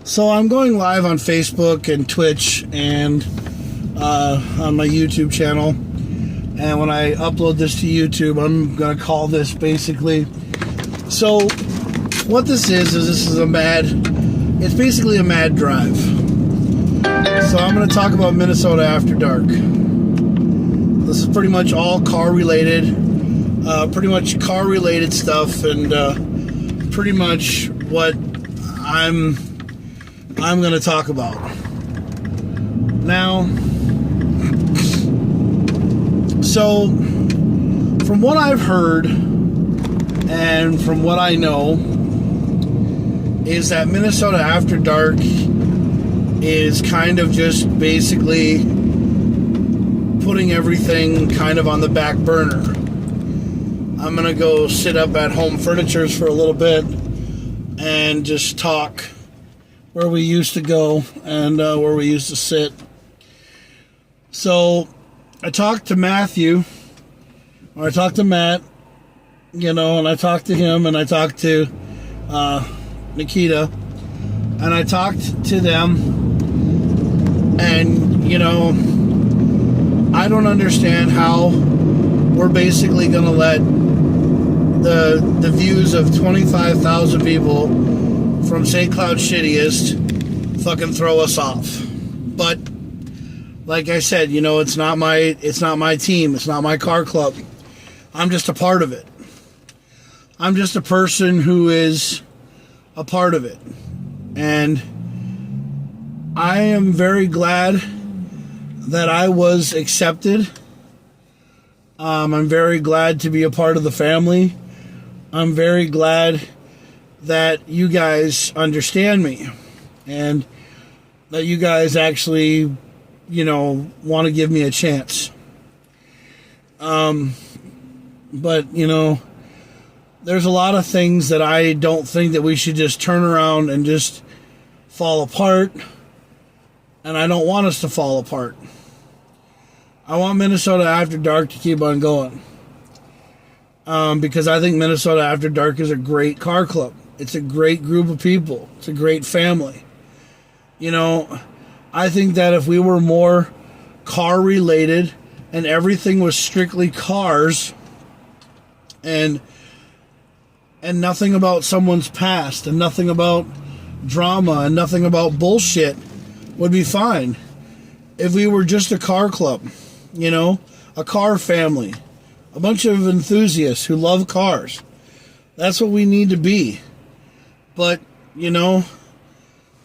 So I'm going live on Facebook and Twitch and on my YouTube channel. And when I upload this to YouTube, I'm going to call this basically... So what this is it's basically a mad drive. So I'm going to talk about Minnesota After Dark. This is pretty much all car related. Pretty much car related stuff, and pretty much what I'm going to talk about. Now, so from what I've heard and from what I know is that Minnesota After Dark is kind of just basically putting everything kind of on the back burner. I'm going to go sit up at Home Furnitures for a little bit and just talk where we used to go and where we used to sit. So I talked to Matthew, or I talked to Matt, and I talked to him, and I talked to Nikita, and I talked to them, and, I don't understand how we're basically going to let the views of 25,000 people from St. Cloud Shittiest fucking throw us off. But like I said, it's not my team, it's not my car club. I'm just a part of it. I'm just a person who is a part of it. And I am very glad that I was accepted. I'm very glad to be a part of the family. I'm very glad that you guys understand me and that you guys actually, want to give me a chance. But, there's a lot of things that I don't think that we should just turn around and just fall apart. And I don't want us to fall apart. I want Minnesota After Dark to keep on going. Because I think Minnesota After Dark is a great car club. It's a great group of people. It's a great family. I think that if we were more car related and everything was strictly cars and nothing about someone's past and nothing about drama and nothing about bullshit, would be fine. If we were just a car club, a car family, a bunch of enthusiasts who love cars. That's what we need to be. But,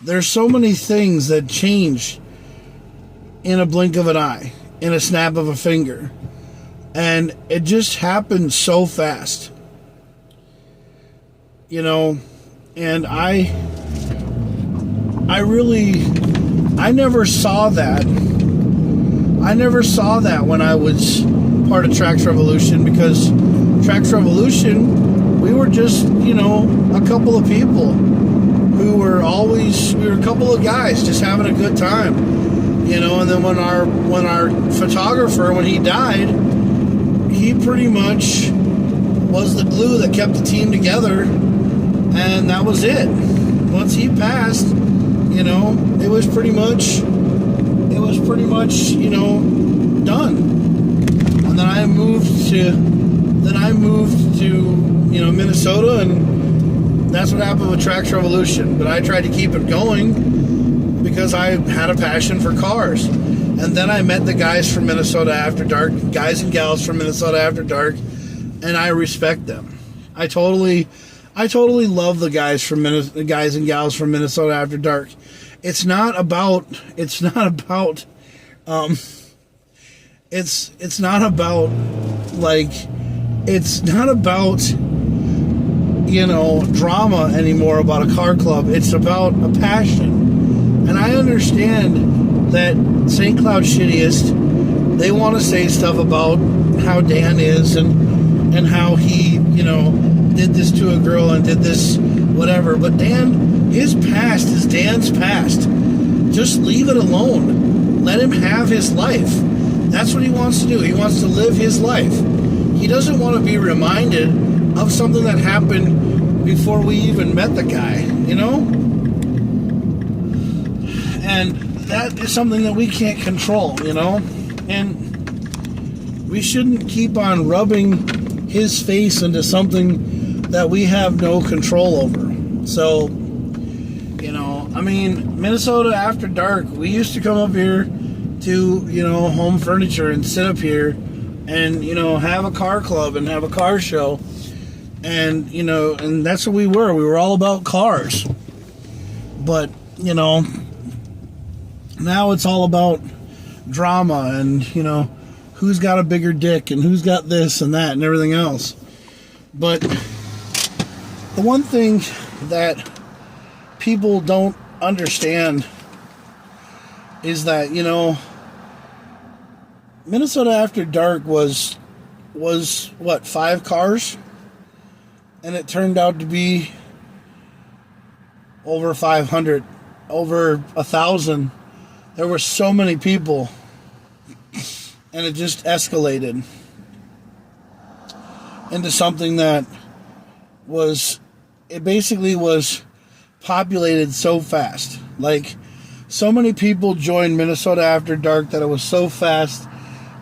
there's so many things that change in a blink of an eye, in a snap of a finger. And it just happened so fast. And I never saw that. I never saw that when I was part of Trax Revolution, because Trax Revolution, we were just, a couple of people who were we were a couple of guys just having a good time, and then when our photographer, when he died, he pretty much was the glue that kept the team together, and that was it. Once he passed, it was pretty much, done. And then I moved to Minnesota, and that's what happened with Trax Revolution. But I tried to keep it going because I had a passion for cars. And then I met the guys from Minnesota After Dark, guys and gals from Minnesota After Dark, and I respect them. I totally love the guys and gals from Minnesota After Dark. It's not about drama anymore about a car club. It's about a passion. And I understand that St. Cloud Shittiest, they want to say stuff about how Dan is and how he, did this to a girl and did this whatever. But Dan, his past is Dan's past. Just leave it alone. Let him have his life. That's what he wants to do. He wants to live his life. He doesn't want to be reminded of something that happened before we even met the guy, And that is something that we can't control, you know? And we shouldn't keep on rubbing his face into something that we have no control over. So, you know, I mean, Minnesota After Dark, we used to come up here to, you know, Home Furniture and sit up here and, you know, have a car club and have a car show. And, you know, and that's what we were. We were all about cars. But, you know, now it's all about drama and, you know, who's got a bigger dick and who's got this and that and everything else. But the one thing that people don't understand is that, you know, Minnesota After Dark was what, 5 cars? And it turned out to be over 500, over 1,000. There were so many people, and it just escalated into something that it basically was populated so fast. Like, so many people joined Minnesota After Dark that it was so fast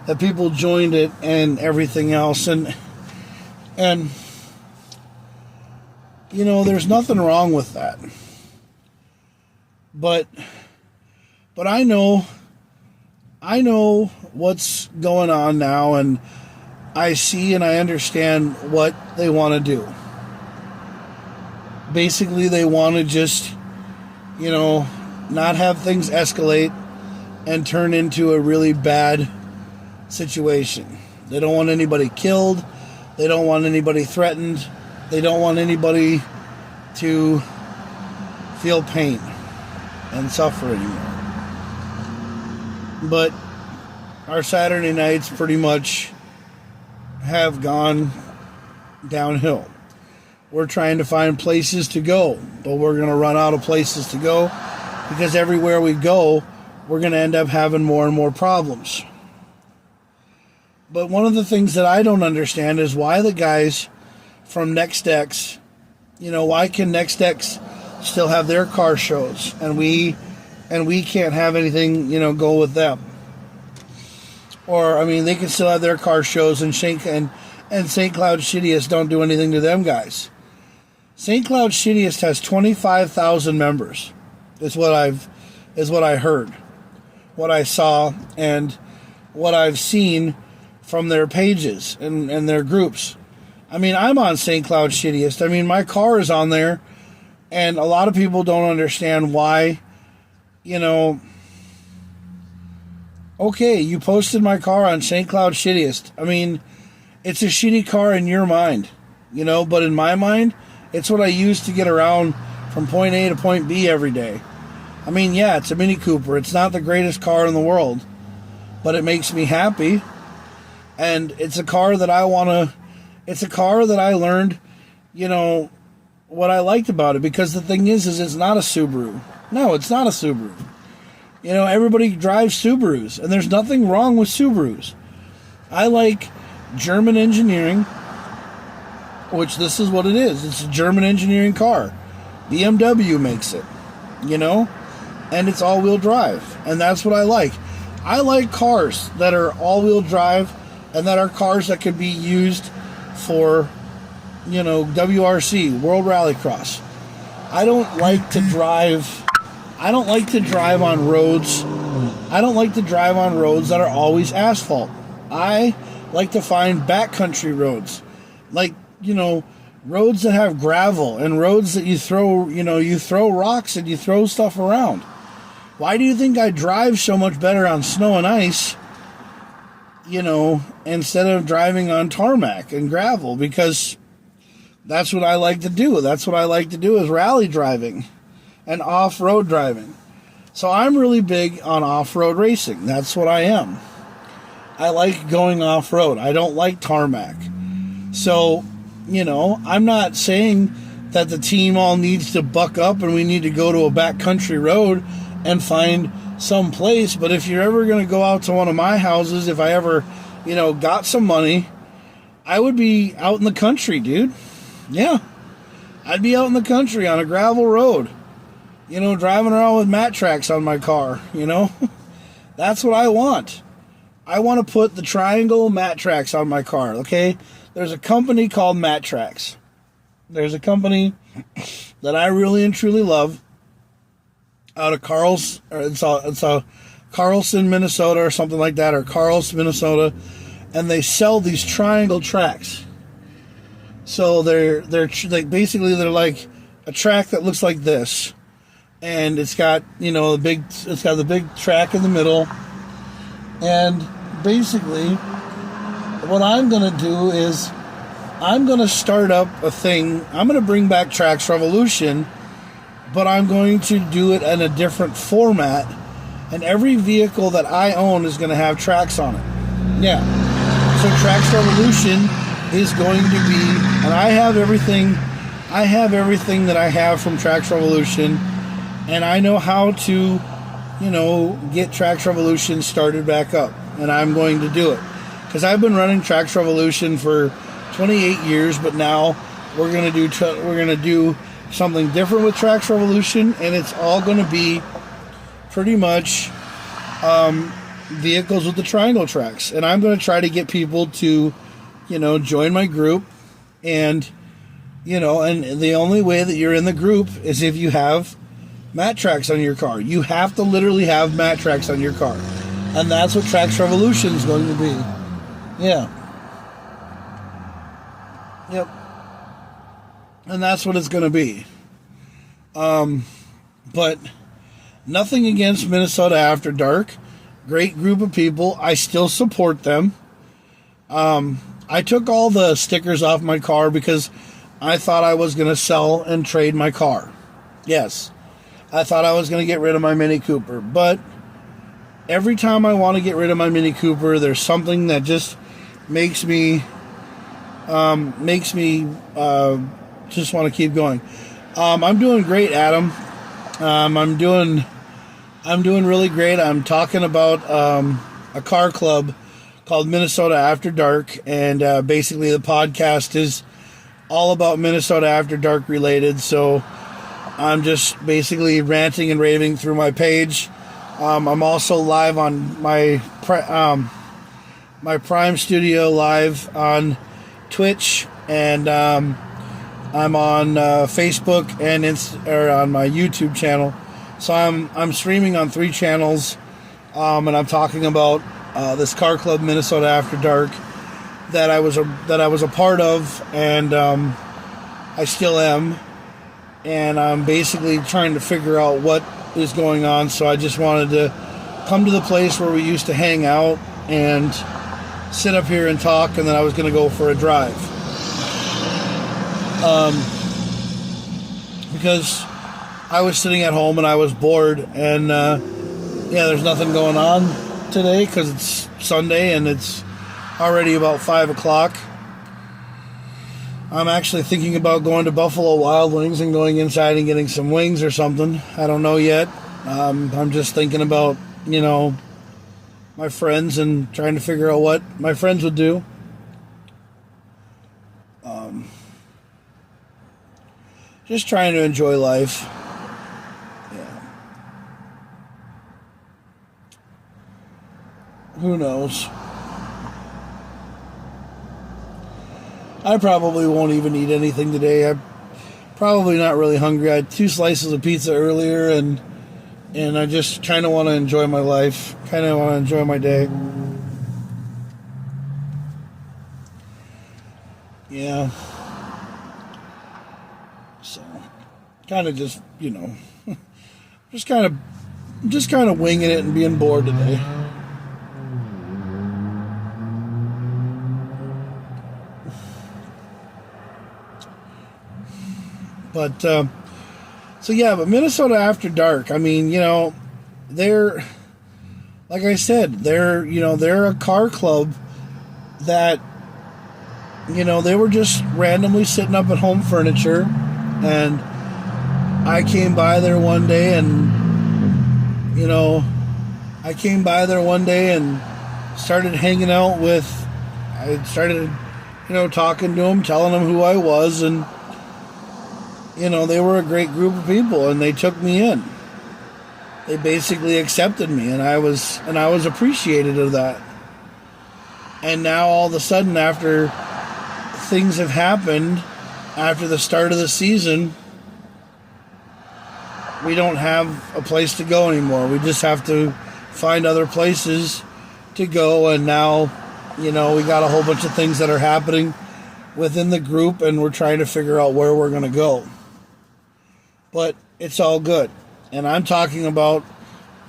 that people joined it and everything else. And you know, there's nothing wrong with that. But I know what's going on now, and I see and I understand what they want to do. Basically, they want to just, you know, not have things escalate and turn into a really bad situation. They don't want anybody killed. They don't want anybody threatened. They don't want anybody to feel pain and suffer anymore. But our Saturday nights pretty much have gone downhill. We're trying to find places to go, but we're going to run out of places to go because everywhere we go, we're going to end up having more and more problems. But one of the things that I don't understand is why the guys from NextX, you know, why can NextX still have their car shows and we can't have anything, you know, go with them? Or, I mean, they can still have their car shows and St. Cloud Shittiest don't do anything to them guys. St. Cloud Shittiest has 25,000 members. Is what I heard, what I saw, and what I've seen from their pages and their groups. I mean, I'm on St. Cloud Shittiest. I mean, my car is on there, and a lot of people don't understand why, you know, okay, you posted my car on St. Cloud Shittiest. I mean, it's a shitty car in your mind, you know, but in my mind, it's what I use to get around from point A to point B every day. I mean, yeah, it's a Mini Cooper. It's not the greatest car in the world, but it makes me happy. And it's a car that it's a car that I learned, you know, what I liked about it. Because the thing is it's not a Subaru. No, it's not a Subaru. You know, everybody drives Subarus, and there's nothing wrong with Subarus. I like German engineering, which this is what it is. It's a German engineering car. BMW makes it, you know, and it's all-wheel drive, and that's what I like. I like cars that are all-wheel drive and that are cars that could be used for, you know, WRC, World Rallycross. I don't like to drive on roads. I don't like to drive on roads that are always asphalt. I like to find backcountry roads, like, you know, roads that have gravel and roads that you throw rocks and you throw stuff around. Why do you think I drive so much better on snow and ice, you know, instead of driving on tarmac and gravel? Because that's what I like to do. That's what I like to do is rally driving and off-road driving. So I'm really big on off-road racing. That's what I am. I like going off-road. I don't like tarmac. So, you know, I'm not saying that the team all needs to buck up and we need to go to a backcountry road and find some place. But if you're ever going to go out to one of my houses, if I ever, you know, got some money, I would be out in the country, dude. Yeah. I'd be out in the country on a gravel road. driving around with mat tracks on my car, That's what I want. I want to put the triangle mat tracks on my car, okay? There's a company called Mat Tracks. There's a company that I really and truly love out of it's a Carlson, Minnesota or something like that, or Carlson, Minnesota, and they sell these triangle tracks. So they're basically like a track that looks like this, and it's got the big track in the middle, and basically what I'm gonna do is I'm gonna start up a thing. I'm gonna bring back Tracks Revolution, but I'm going to do it in a different format, and every vehicle that I own is going to have tracks on it. Yeah. So Tracks Revolution is going to be, and I have everything that I have from Tracks Revolution, and I know how to, get Tracks Revolution started back up, and I'm going to do it. Because I've been running Tracks Revolution for 28 years, but now we're going to do something different with Tracks Revolution, and it's all going to be pretty much vehicles with the triangle tracks. And I'm going to try to get people to, join my group, and the only way that you're in the group is if you have mat tracks on your car. You have to literally have mat tracks on your car, and that's what Tracks Revolution is going to be. Yeah. Yep. And that's what it's going to be. But nothing against Minnesota After Dark. Great group of people. I still support them. I took all the stickers off my car because I thought I was going to sell and trade my car. Yes. I thought I was going to get rid of my Mini Cooper. But every time I want to get rid of my Mini Cooper, there's something that just makes me just want to keep going. I'm doing great, Adam. I'm doing really great. I'm talking about a car club called Minnesota After Dark, and basically the podcast is all about Minnesota After Dark related. So I'm just basically ranting and raving through my page. I'm also live on my Prime Studio live on Twitch, and I'm on Facebook and on my YouTube channel. So I'm streaming on 3 channels, and I'm talking about this car club, Minnesota After Dark, that I was a part of, and I still am. And I'm basically trying to figure out what is going on. So I just wanted to come to the place where we used to hang out and sit up here and talk, and then I was going to go for a drive. Because I was sitting at home and I was bored, and there's nothing going on today because it's Sunday and it's already about 5 o'clock. I'm actually thinking about going to Buffalo Wild Wings and going inside and getting some wings or something. I don't know yet. I'm just thinking about, my friends and trying to figure out what my friends would do. Just trying to enjoy life. Yeah. Who knows? I probably won't even eat anything today. I'm probably not really hungry. I had 2 slices of pizza earlier, and I just kind of want to enjoy my life. Kind of want to enjoy my day. Yeah. So, kind of just, just kind of winging it and being bored today. But, but Minnesota After Dark, I mean, they're, like I said, they're a car club that, they were just randomly sitting up at home furniture, and I came by there one day and, started hanging out with, I started, talking to them, telling them who I was, and, they were a great group of people, and they took me in. They basically accepted me, and I was appreciated of that. And now all of a sudden, after things have happened, after the start of the season, we don't have a place to go anymore. We just have to find other places to go, and now, we got a whole bunch of things that are happening within the group, and we're trying to figure out where we're going to go. But it's all good. And I'm talking about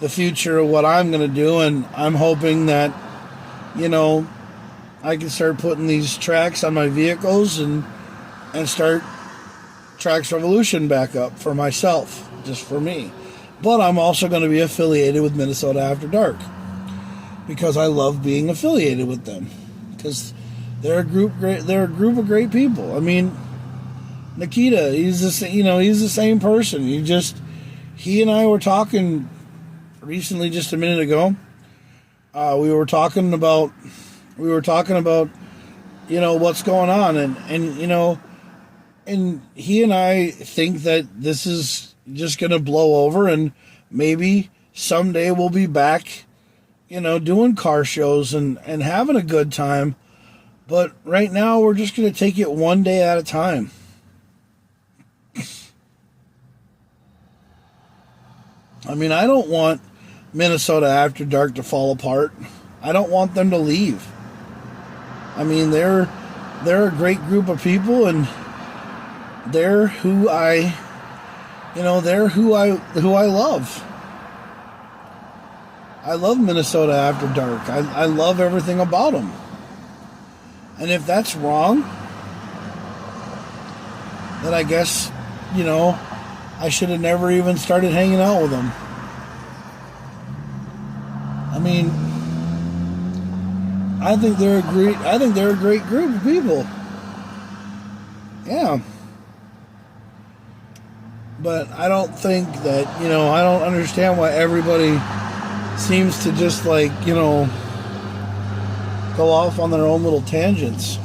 the future of what I'm going to do, and I'm hoping that, I can start putting these tracks on my vehicles and start Tracks Revolution back up for myself, just for me. But I'm also going to be affiliated with Minnesota After Dark because I love being affiliated with them, because they're a group of great people. I mean, Nikita, he's the same person. He and I were talking recently, just a minute ago. We were talking about what's going on, and he and I think that this is just going to blow over, and maybe someday we'll be back, doing car shows and having a good time. But right now, we're just going to take it one day at a time. I mean, I don't want Minnesota After Dark to fall apart. I don't want them to leave. I mean, they're a great group of people, and they're who I love. I love Minnesota After Dark. I love everything about them. And if that's wrong, then I guess, I should have never even started hanging out with them. I mean, I think they're a great group of people. Yeah. But I don't think that, I don't understand why everybody seems to just go off on their own little tangents.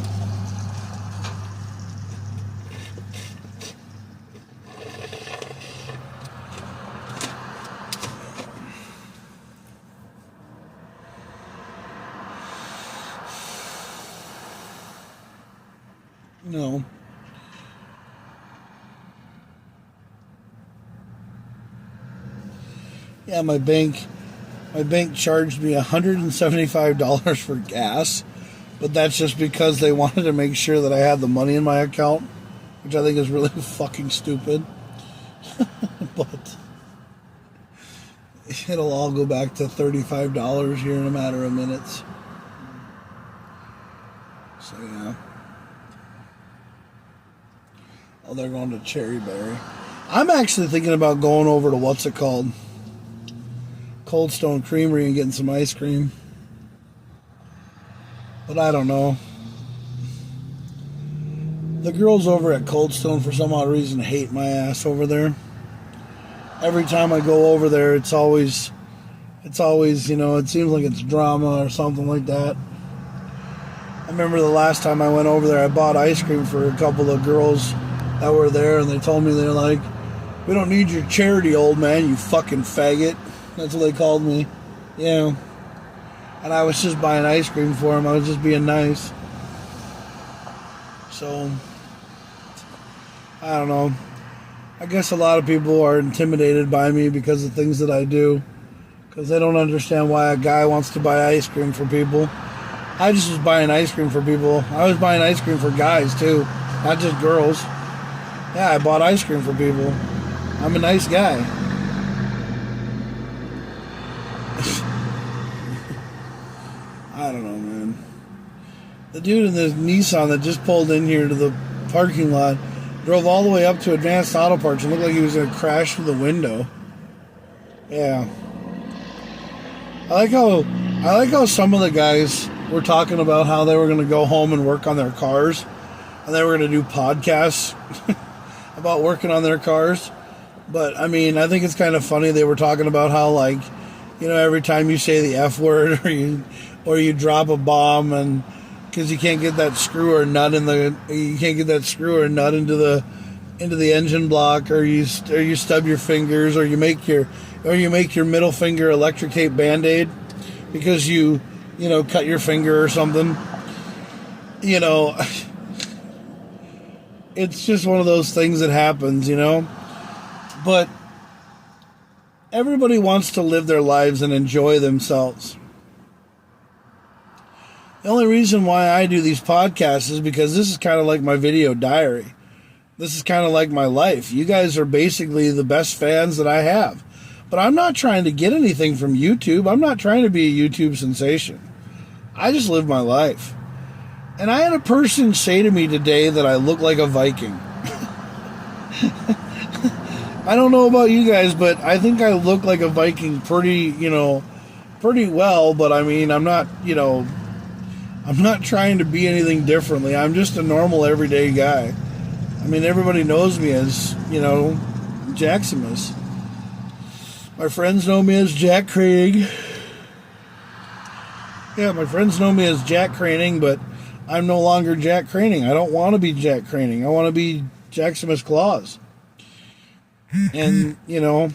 No. Yeah, my bank charged me $175 for gas, but that's just because they wanted to make sure that I had the money in my account, which I think is really fucking stupid. But it'll all go back to $35 here in a matter of minutes. So yeah. Oh, they're going to Cherryberry. I'm actually thinking about going over to what's it called? Cold Stone Creamery and getting some ice cream. But I don't know. The girls over at Cold Stone, for some odd reason, hate my ass over there. Every time I go over there, it's always, it seems like it's drama or something like that. I remember the last time I went over there, I bought ice cream for a couple of girls that were there, and they told me, they're like, "We don't need your charity, old man, you fucking faggot." That's what they called me. Yeah. And I was just buying ice cream for them. I was just being nice. So, I don't know. I guess a lot of people are intimidated by me because of things that I do. Because they don't understand why a guy wants to buy ice cream for people. I just was buying ice cream for people. I was buying ice cream for guys, too. Not just girls. Yeah, I bought ice cream for people. I'm a nice guy. I don't know, man. The dude in this Nissan that just pulled in here to the parking lot drove all the way up to Advanced Auto Parts and looked like he was going to crash through the window. Yeah. I like how some of the guys were talking about how they were going to go home and work on their cars, and they were going to do podcasts about working on their cars. But I mean, I think it's kind of funny. They were talking about how, like, every time you say the F word or you drop a bomb, and because you can't get that screw or nut into the into the engine block, or you stub your fingers, or you make your middle finger electrocute Band-Aid because you cut your finger or something. It's just one of those things that happens, But everybody wants to live their lives and enjoy themselves. The only reason why I do these podcasts is because this is kind of like my video diary. This is kind of like my life. You guys are basically the best fans that I have. But I'm not trying to get anything from YouTube. I'm not trying to be a YouTube sensation. I just live my life. And I had a person say to me today that I look like a Viking. I don't know about you guys, but I think I look like a Viking pretty well. But I mean, I'm not trying to be anything differently. I'm just a normal, everyday guy. I mean, everybody knows me as, Jaximus. My friends know me as Jack Craning. Yeah, my friends know me as Jack Craning, but I'm no longer Jack Craning. I don't want to be Jack Craning. I want to be JakKlauZ. And, the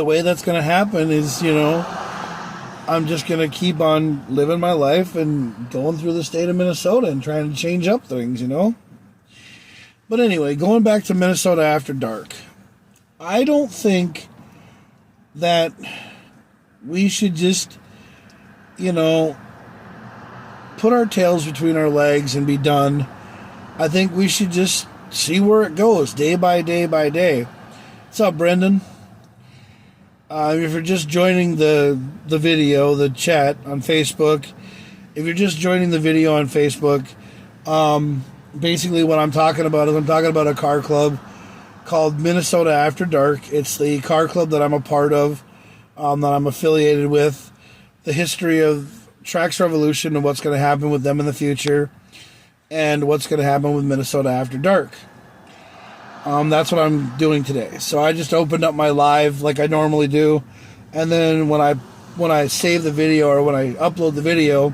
way that's going to happen is, I'm just going to keep on living my life and going through the state of Minnesota and trying to change up things, But anyway, going back to Minnesota After Dark, I don't think that we should just, put our tails between our legs and be done. I think we should just see where it goes day by day by day. What's up, Brendan? If you're just joining the video, the chat on Facebook, if you're just joining the video on Facebook, basically what I'm talking about is I'm talking about a car club called Minnesota After Dark. It's the car club that I'm a part of, that I'm affiliated with, the history of Tracks Revolution and what's going to happen with them in the future, and what's going to happen with Minnesota After Dark. That's what I'm doing today. So I just opened up my live like I normally do, and then when I save the video or when I upload the video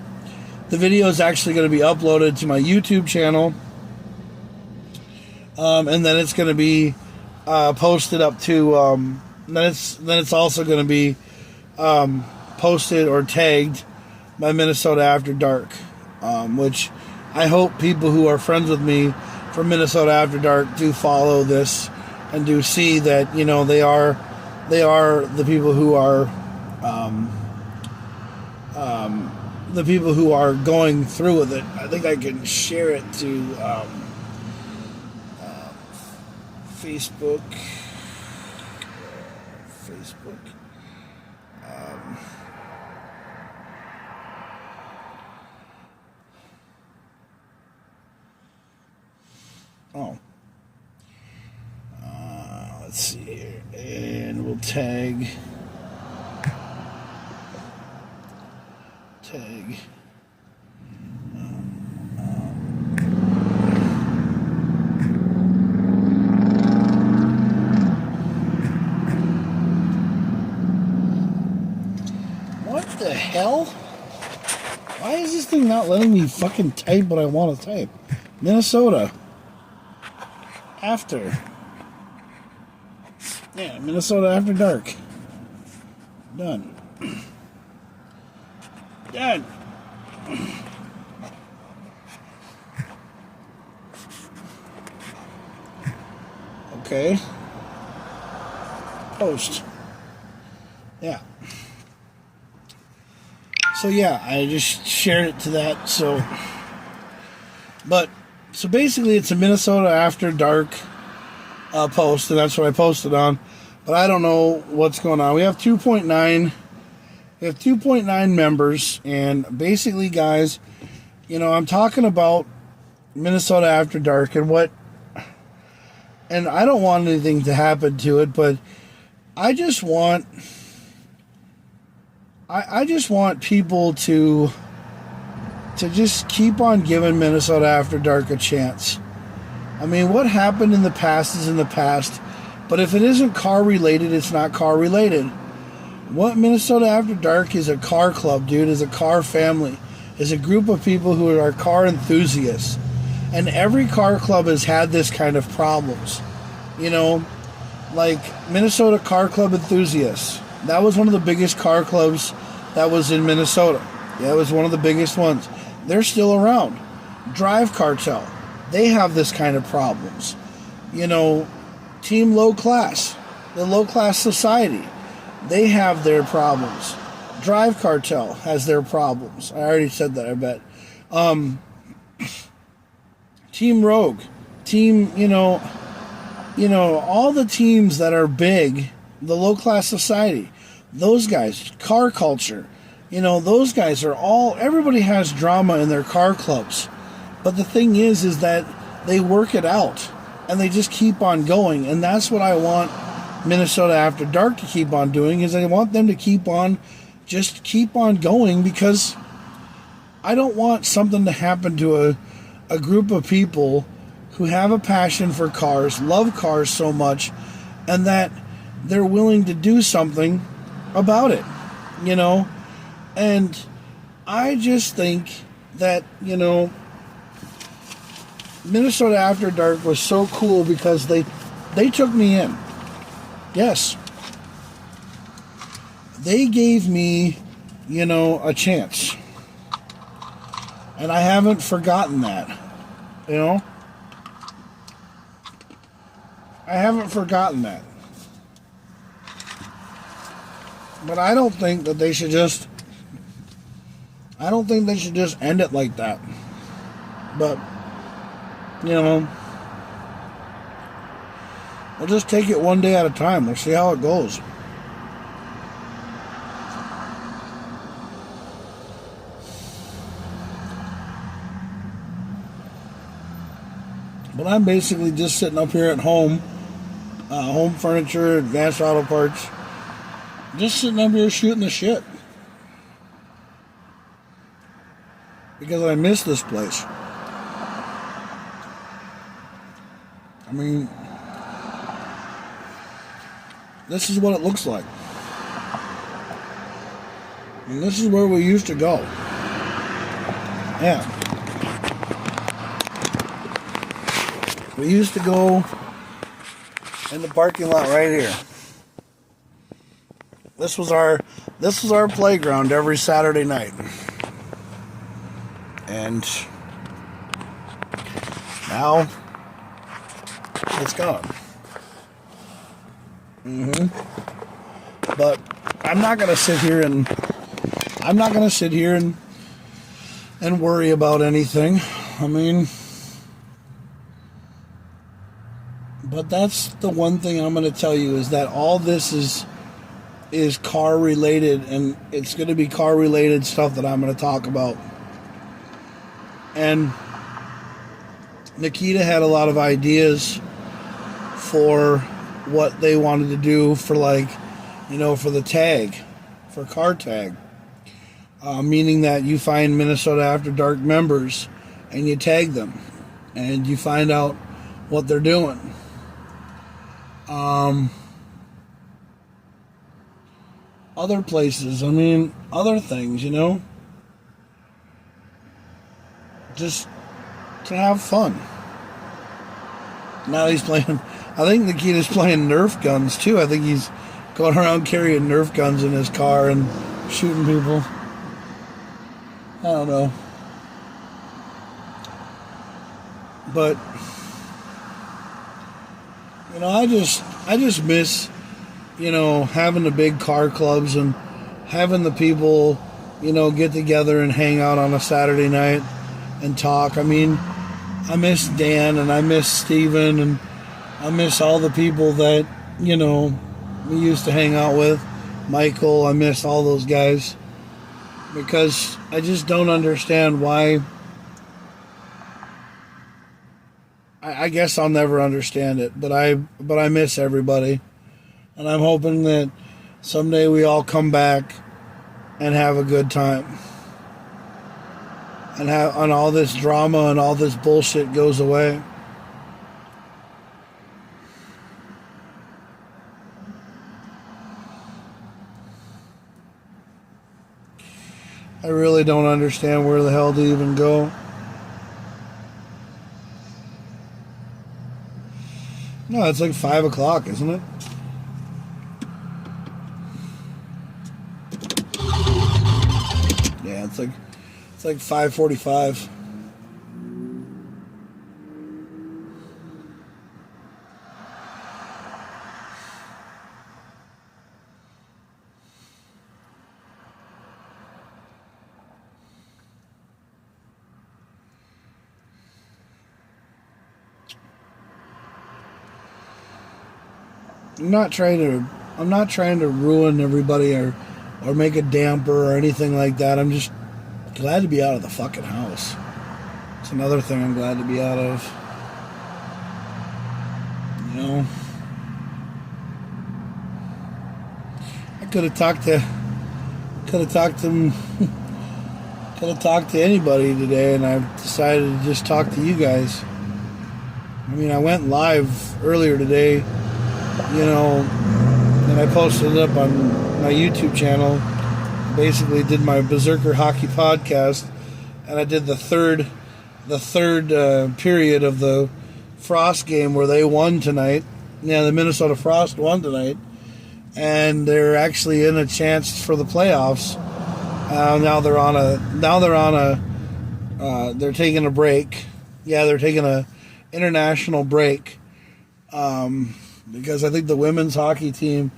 is actually going to be uploaded to my YouTube channel, and then it's going to be posted up to then it's also going to be posted or tagged by Minnesota After Dark, which I hope people who are friends with me from Minnesota After Dark do follow this and do see that they are the people who are going through with it. I think I can share it to Facebook. Let's see here, and we'll tag. What the hell? Why is this thing not letting me fucking type what I want to type? Minnesota After. Yeah, Minnesota After Dark. Done. Done. Okay. Post. Yeah. So yeah, I just shared it to that. So basically it's a Minnesota After Dark post, and that's what I posted on. But I don't know what's going on. We have 2.9 members, and basically, guys, I'm talking about Minnesota After Dark and I don't want anything to happen to it, but I just want people to just keep on giving Minnesota After Dark a chance. I mean, what happened in the past is in the past, but if it isn't car related, it's not car related. What Minnesota After Dark is a car club, dude, is a car family, is a group of people who are car enthusiasts. And every car club has had this kind of problems. You know, like Minnesota Car Club Enthusiasts. That was one of the biggest car clubs that was in Minnesota. Yeah, it was one of the biggest ones. They're still around. Drive Cartel. They have this kind of problems. You know, Team Low Class. The Low Class Society. They have their problems. Drive Cartel has their problems. I already said that, I bet. Team Rogue. Team, all the teams that are big, the Low Class Society, those guys, Car Culture, those guys are all, everybody has drama in their car clubs. But the thing is that they work it out and they just keep on going. And that's what I want Minnesota After Dark to keep on doing, is I want them to keep on going, because I don't want something to happen to a group of people who have a passion for cars, love cars so much, and that they're willing to do something about it, And I just think that, Minnesota After Dark was so cool because they took me in. Yes. They gave me, a chance. And I haven't forgotten that, I haven't forgotten that. But I don't think that they should just end it like that. But, we'll just take it one day at a time. We'll see how it goes. But I'm basically just sitting up here at home, Home Furniture, Advanced Auto Parts, just sitting up here shooting the shit. Because I miss this place. I mean, this is what it looks like. And this is where we used to go. Yeah. We used to go in the parking lot right here. This was our playground every Saturday night. And now it's gone. But I'm not gonna sit here and worry about anything. I mean, but that's the one thing I'm going to tell you, is that all this is car related, and it's going to be car related stuff that I'm going to talk about. And Nikita had a lot of ideas for what they wanted to do for, for the tag, for car tag. Meaning that you find Minnesota After Dark members and you tag them and you find out what they're doing. Other places, other things, just to have fun. Now he's playing, I think Nikita's playing Nerf guns too. I think he's going around carrying Nerf guns in his car and shooting people. I don't know. But I just miss, having the big car clubs and having the people, get together and hang out on a Saturday night and talk. I miss Dan, and I miss Steven, and I miss all the people that, we used to hang out with. Michael, I miss all those guys. Because I just don't understand why. I guess I'll never understand it, but I miss everybody, and I'm hoping that someday we all come back and have a good time, and all this drama and all this bullshit goes away. I really don't understand where the hell to even go. No, it's like 5 o'clock, isn't it? Yeah, it's like 5:45. I'm not trying to ruin everybody or make a damper or anything like that. I'm just glad to be out of the fucking house. It's another thing I'm glad to be out of. You know, I could have talked to anybody today, and I decided to just talk to you guys. I mean, I went live earlier today, you know, and I posted it up on my YouTube channel. Basically did my Berserker Hockey podcast, and I did the third period of the Frost game where they won tonight. Yeah, the Minnesota Frost won tonight, and they're actually in a chance for the playoffs. They're taking a break. Yeah, they're taking a international break. Because I think the women's hockey team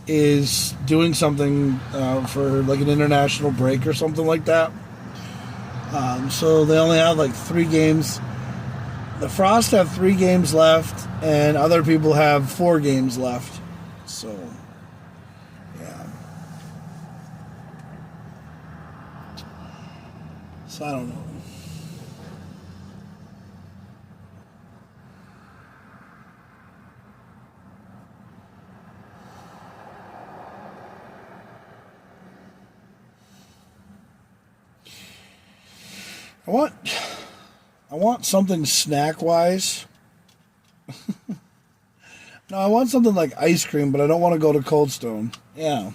is doing something for like an international break or something like that. So they only have like 3 games. The Frost have 3 games left, and other people have 4 games left. So, yeah. So I don't know. I want something snack-wise. No, I want something like ice cream, but I don't want to go to Cold Stone. Yeah.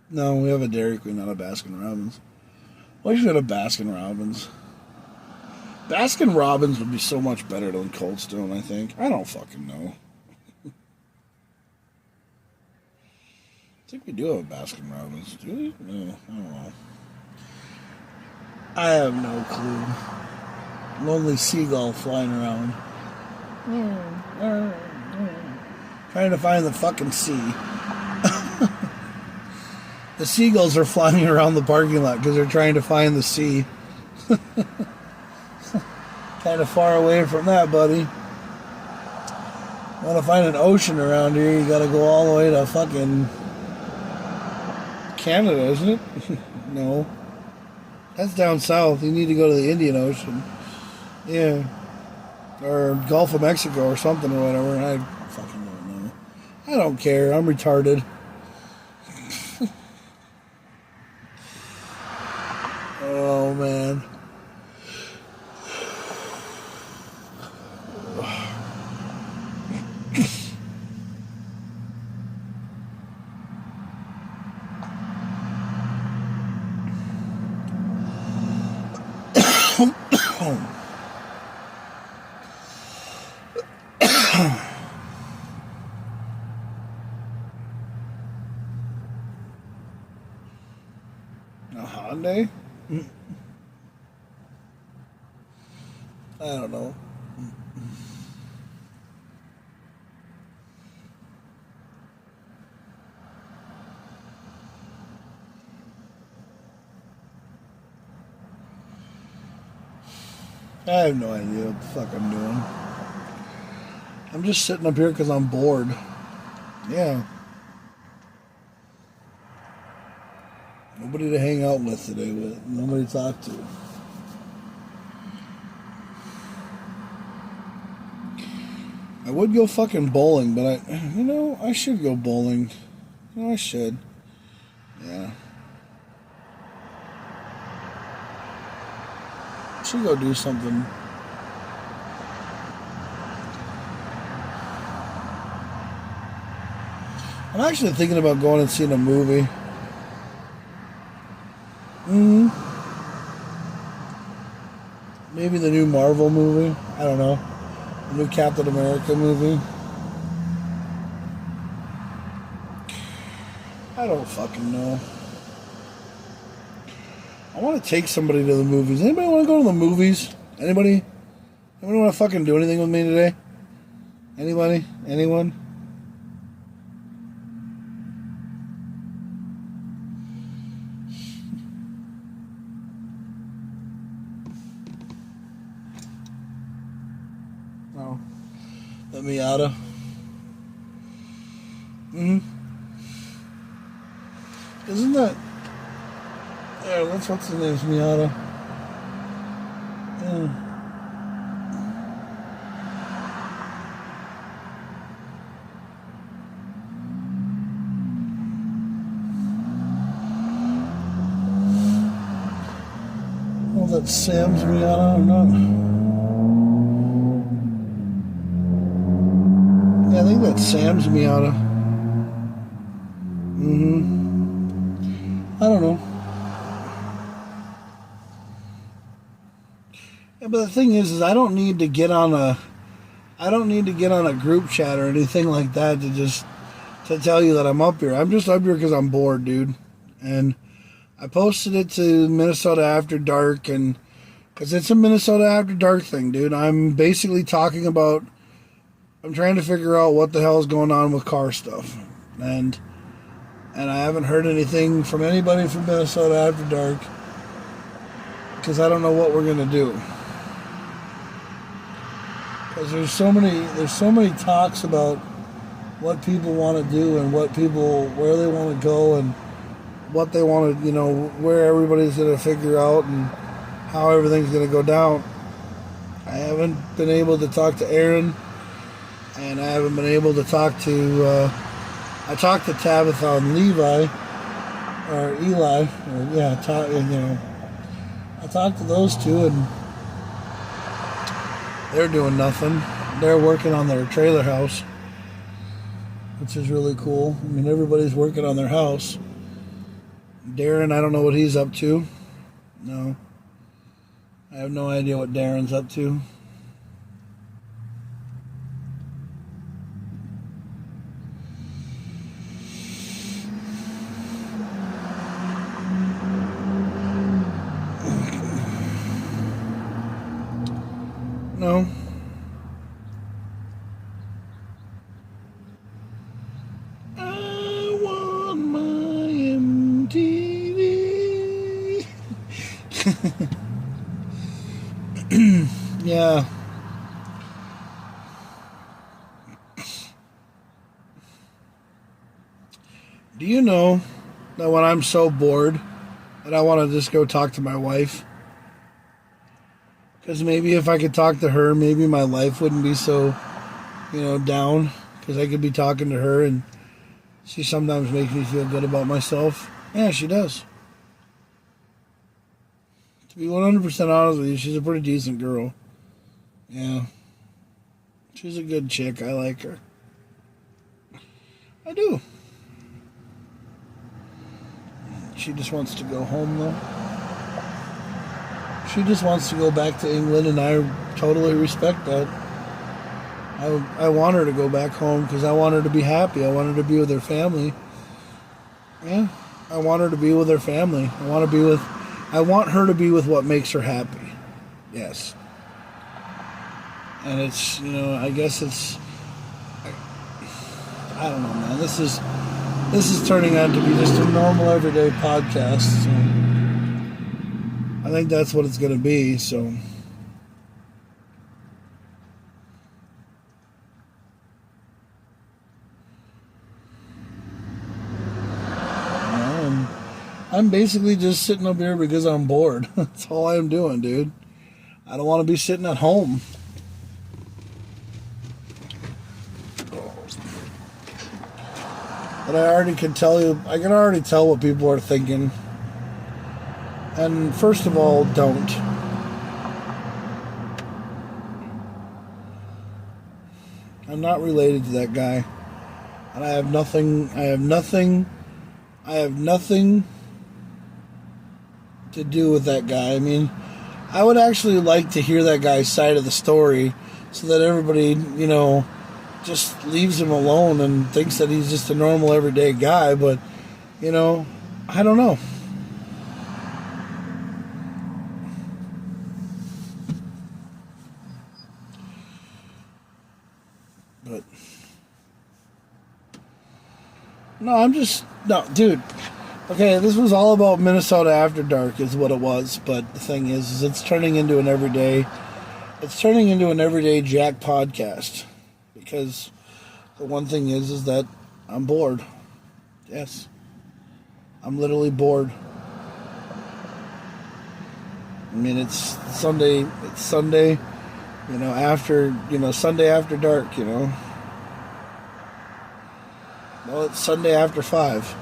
No, we have a Dairy Queen, not a Baskin-Robbins. We should have a Baskin-Robbins. Baskin-Robbins would be so much better than Cold Stone, I think. I don't fucking know. I think we do have a Baskin-Robbins. Do we? No, I don't know. I have no clue. Lonely seagull flying around. Trying to find the fucking sea. The seagulls are flying around the parking lot because they're trying to find the sea. Kind of far away from that, buddy. Want to find an ocean around here, you gotta go all the way to fucking Canada, isn't it? No. That's down south. You need to go to the Indian Ocean. Yeah. Or Gulf of Mexico or something or whatever. I fucking don't know. I don't care. I'm retarded. Oh, man. A Hyundai? I don't know. I have no idea what the fuck I'm doing. I'm just sitting up here because I'm bored. Yeah. Nobody to hang out with today, with nobody to talk to. I would go fucking bowling, but I should go bowling. I should. Yeah. I should go do something. I'm actually thinking about going and seeing a movie. Maybe the new Marvel movie. I don't know. New Captain America movie. I don't fucking know. I want to take somebody to the movies. Anybody want to go to the movies? Anybody? Anybody want to fucking do anything with me today? Anybody? Anyone? No. The Miata. Isn't that... Yeah, what's his name's Miata? Yeah. Oh, that's Sam's Miata or not? Yeah, I think that's Sam's Miata. I don't know. Yeah, but the thing is I don't need to get on a group chat or anything like that to tell you that I'm up here. I'm just up here because I'm bored, dude. And I posted it to Minnesota After Dark, and because it's a Minnesota After Dark thing, dude. I'm basically talking about. I'm trying to figure out what the hell is going on with car stuff, and I haven't heard anything from anybody from Minnesota After Dark because I don't know what we're gonna do. Because there's so many talks about what people want to do and where they want to go and what they want to, where everybody's going to figure out and how everything's going to go down. I haven't been able to talk to Aaron, and I haven't been able to talk to, I talked to Tabitha and Levi, or Eli, I talked to those two, and they're doing nothing. They're working on their trailer house, which is really cool. I mean, everybody's working on their house. Darren, I don't know what he's up to. No. I have no idea what Darren's up to. No. I want my MTV. Yeah. Do you know that when I'm so bored that I want to just go talk to my wife? Because maybe if I could talk to her, maybe my life wouldn't be so, down. Because I could be talking to her, and she sometimes makes me feel good about myself. Yeah, she does. To be 100% honest with you, she's a pretty decent girl. Yeah. She's a good chick. I like her. I do. She just wants to go home, though. She just wants to go back to England, and I totally respect that. I want her to go back home because I want her to be happy. I want her to be with her family. Yeah, I want her to be with her family. I want her to be with what makes her happy. Yes. And it's, I guess it's, I don't know, man. This is turning out to be just a normal everyday podcast. So I think that's what it's going to be, so. I'm basically just sitting up here because I'm bored. That's all I'm doing, dude. I don't want to be sitting at home. But I can already tell what people are thinking. And first of all, don't. I'm not related to that guy. And I have nothing to do with that guy. I mean, I would actually like to hear that guy's side of the story so that everybody, just leaves him alone and thinks that he's just a normal everyday guy. But, I don't know. But no, dude. Okay, this was all about Minnesota After Dark is what it was, but the thing is it's turning into an everyday Jack podcast, because the one thing is that I'm bored. Yes. I'm literally bored. I mean, it's Sunday, Sunday after dark, Well, it's Sunday after 5.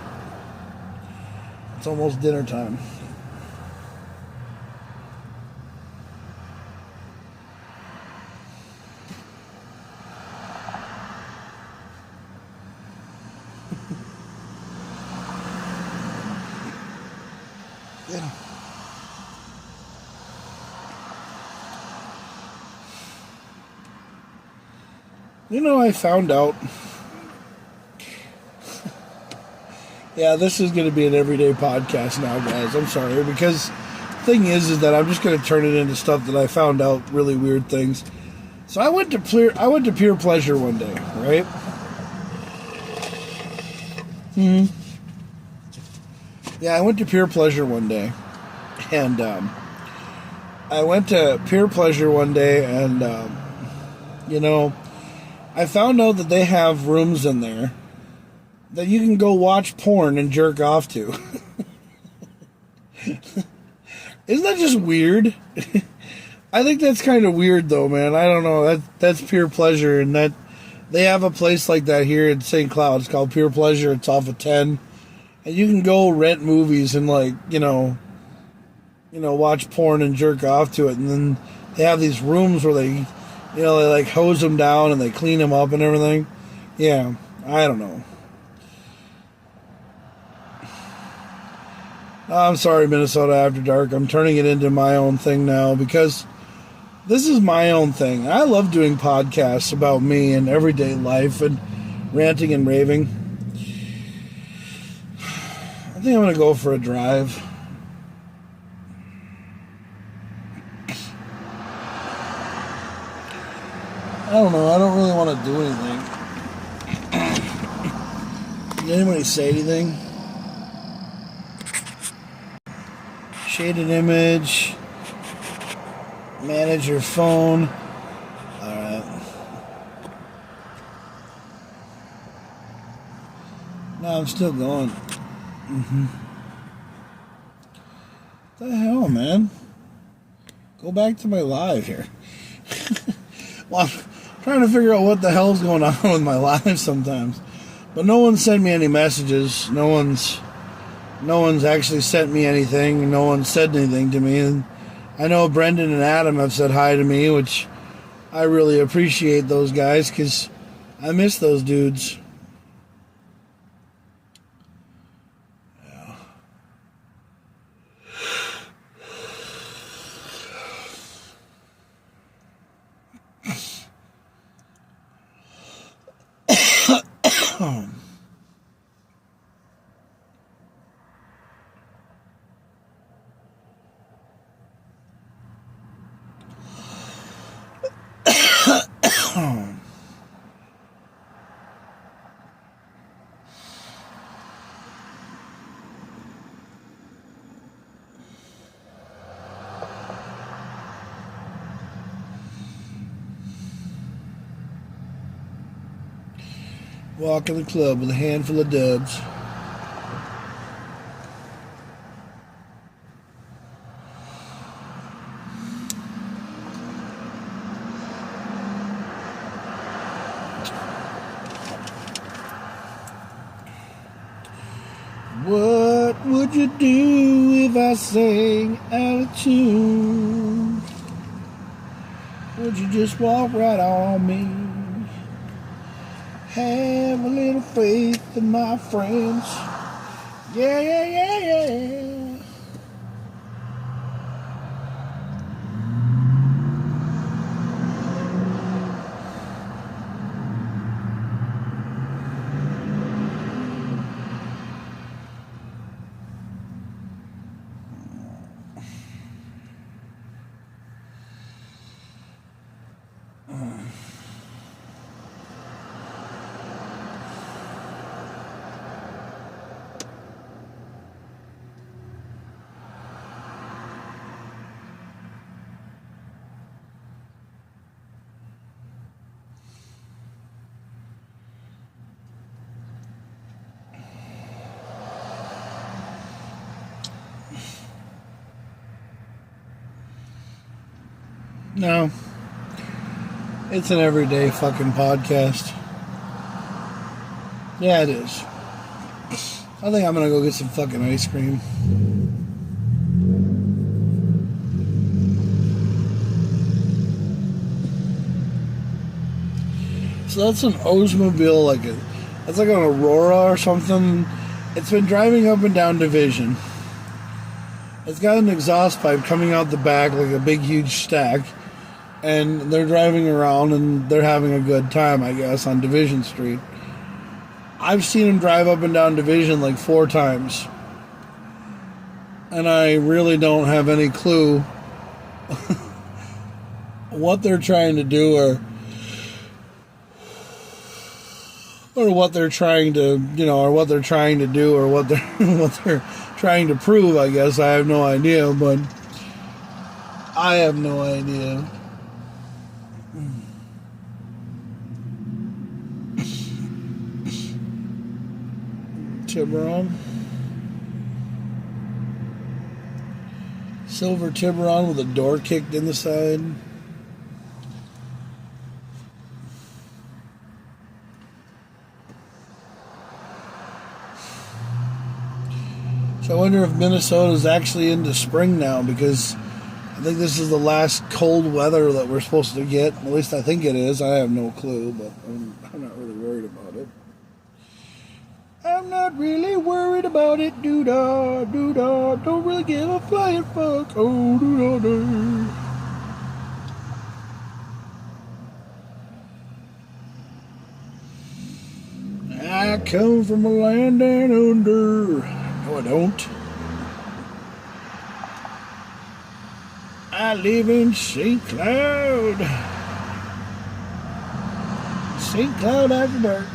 It's almost dinner time. Yeah. I found out. Yeah, this is going to be an everyday podcast now, guys. I'm sorry, because the thing is that I'm just going to turn it into stuff that I found out, really weird things. So I went to Pure Pleasure one day, right? Yeah, I went to Pure Pleasure one day, and I went to Pure Pleasure one day, and I found out that they have rooms in there that you can go watch porn and jerk off to. Isn't that just weird? I think that's kind of weird, though, man. I don't know. That's Pure Pleasure, and that they have a place like that here in St. Cloud. It's called Pure Pleasure. It's off of 10, and you can go rent movies and watch porn and jerk off to it. And then they have these rooms where they like hose them down and they clean them up and everything. Yeah, I don't know. I'm sorry, Minnesota After Dark. I'm turning it into my own thing now, because this is my own thing. I love doing podcasts about me and everyday life and ranting and raving. I think I'm going to go for a drive. I don't know. I don't really want to do anything. Did anybody say anything? Shaded image. Manage your phone. Alright. No, I'm still going. What the hell, man? Go back to my live here. Well, I'm trying to figure out what the hell's going on with my live sometimes. But no one sent me any messages. No one's actually sent me anything. No one said anything to me. And I know Brendan and Adam have said hi to me, which I really appreciate those guys, because I miss those dudes. Yeah. Walk in the club with a handful of dubs. What would you do if I sang out of tune? Would you just walk right on me? Have a little faith in my friends. Yeah, yeah, yeah, yeah. No. It's an everyday fucking podcast. Yeah, it is. I think I'm gonna go get some fucking ice cream. So that's an Oldsmobile, that's like an Aurora or something. It's been driving up and down Division. It's got an exhaust pipe coming out the back like a big huge stack. And they're driving around and they're having a good time, I guess, on Division Street. I've seen them drive up and down Division like 4 times. And I really don't have any clue what they're trying to do or what they're trying to, or what they're trying to do or what they're trying to prove, I guess. I have no idea, but I have no idea. Tiburon. Silver Tiburon with a door kicked in the side. So I wonder if Minnesota's actually into spring now, because I think this is the last cold weather that we're supposed to get. At least I think it is. I have no clue, but I'm not really worried about it. I'm not really worried about it. Doo-dah, doo-dah. Don't really give a flying fuck. Oh, doo-dah, doo. I come from a land down under. No, I don't. I live in St. Cloud. St. Cloud after dark.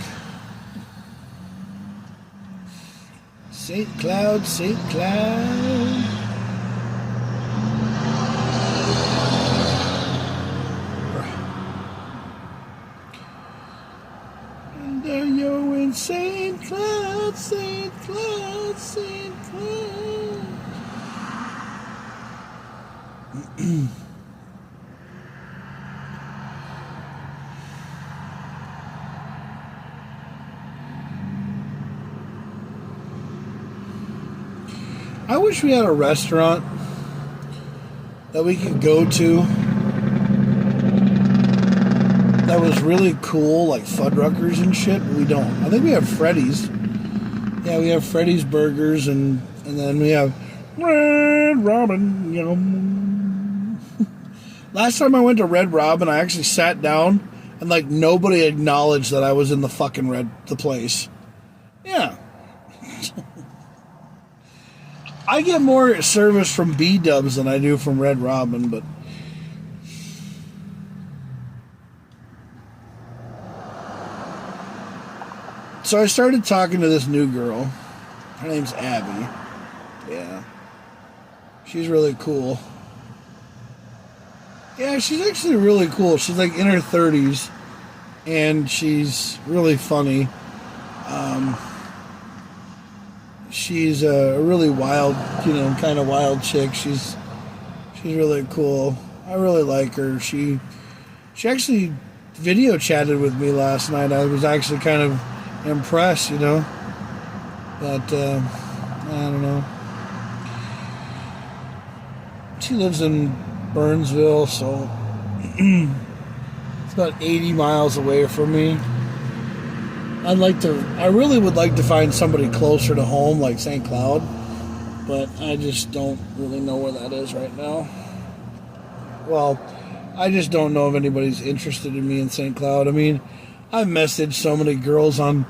St. Cloud, St. Cloud. And there you're in St. Cloud, St. Cloud, St. Cloud. I wish we had a restaurant that we could go to that was really cool, like Fuddruckers and shit, but we don't. I think we have Freddy's. Yeah, we have Freddy's Burgers, and then we have Red Robin, Last time I went to Red Robin, I actually sat down, and, nobody acknowledged that I was in the fucking the place. Yeah. I get more service from B-dubs than I do from Red Robin, but... So I started talking to this new girl. Her name's Abby. Yeah. She's really cool. Yeah, she's actually really cool. She's in her 30s, and she's really funny. She's a really wild, kind of wild chick. She's really cool. I really like her. She actually video chatted with me last night. I was actually kind of impressed, But, I don't know. She lives in Burnsville, so it's about 80 miles away from me. I really would like to find somebody closer to home, like St. Cloud, but I just don't really know where that is right now. Well, I just don't know if anybody's interested in me in St. Cloud. I mean, I've messaged so many girls on,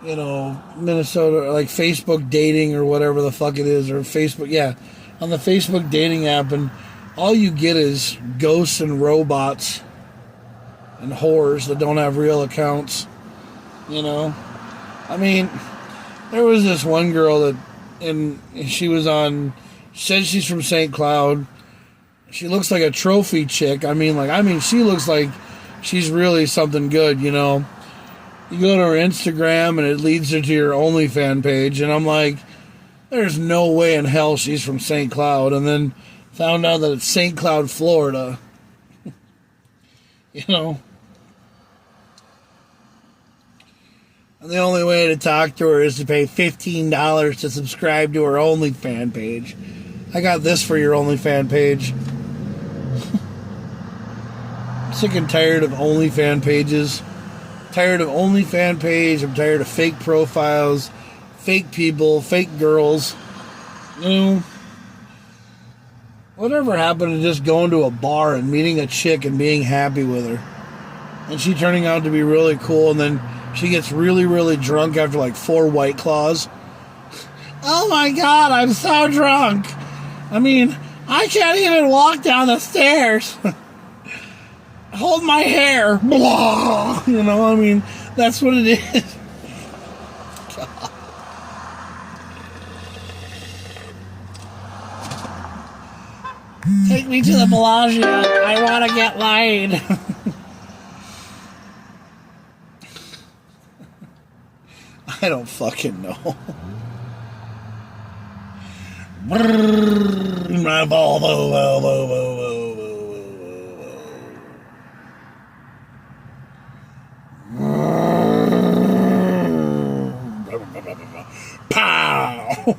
Minnesota, like Facebook dating or whatever the fuck it is, or Facebook, yeah, on the Facebook dating app, and all you get is ghosts and robots and whores that don't have real accounts. I mean, there was this one girl that, and she said she's from St. Cloud. She looks like a trophy chick. I mean, she looks like she's really something good, You go to her Instagram and it leads her to your OnlyFans page, and I'm like, there's no way in hell she's from St. Cloud. And then found out that it's St. Cloud, Florida. You know? And the only way to talk to her is to pay $15 to subscribe to her OnlyFans page. I got this for your OnlyFans page. I'm sick and tired of OnlyFans pages. Tired of OnlyFans page. I'm tired of fake profiles, fake people, fake girls. You know, whatever happened to just going to a bar and meeting a chick and being happy with her? And she turning out to be really cool, and then she gets really, really drunk after like 4 White Claws. Oh my God, I'm so drunk. I mean, I can't even walk down the stairs. Hold my hair. Blah. You know, I mean, that's what it is. God. Take me to the Bellagio. I want to get laid. I don't fucking know. My Pow!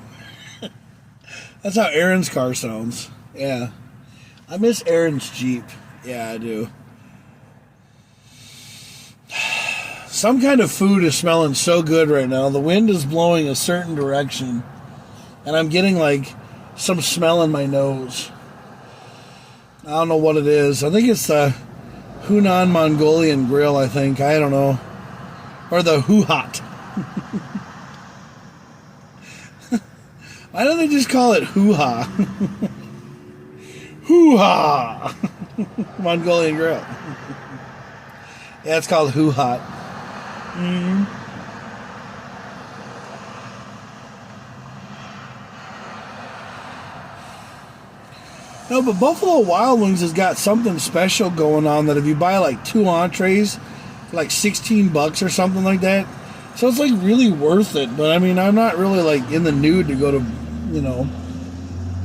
That's how Aaron's car sounds. Yeah. I miss Aaron's Jeep. Yeah, I do. Some kind of food is smelling so good right now. The wind is blowing a certain direction. And I'm getting like some smell in my nose. I don't know what it is. I think it's the Hunan Mongolian grill, I think. I don't know. Or the Huhat. Why don't they just call it Hoo-Ha? Hoo-Ha! Mongolian grill. Yeah, it's called Huhat. Mm-hmm. No, but Buffalo Wild Wings has got something special going on that if you buy like 2 entrees, like $16 or something like that. So it's like really worth it. But I mean, I'm not really like in the mood to go to, you know,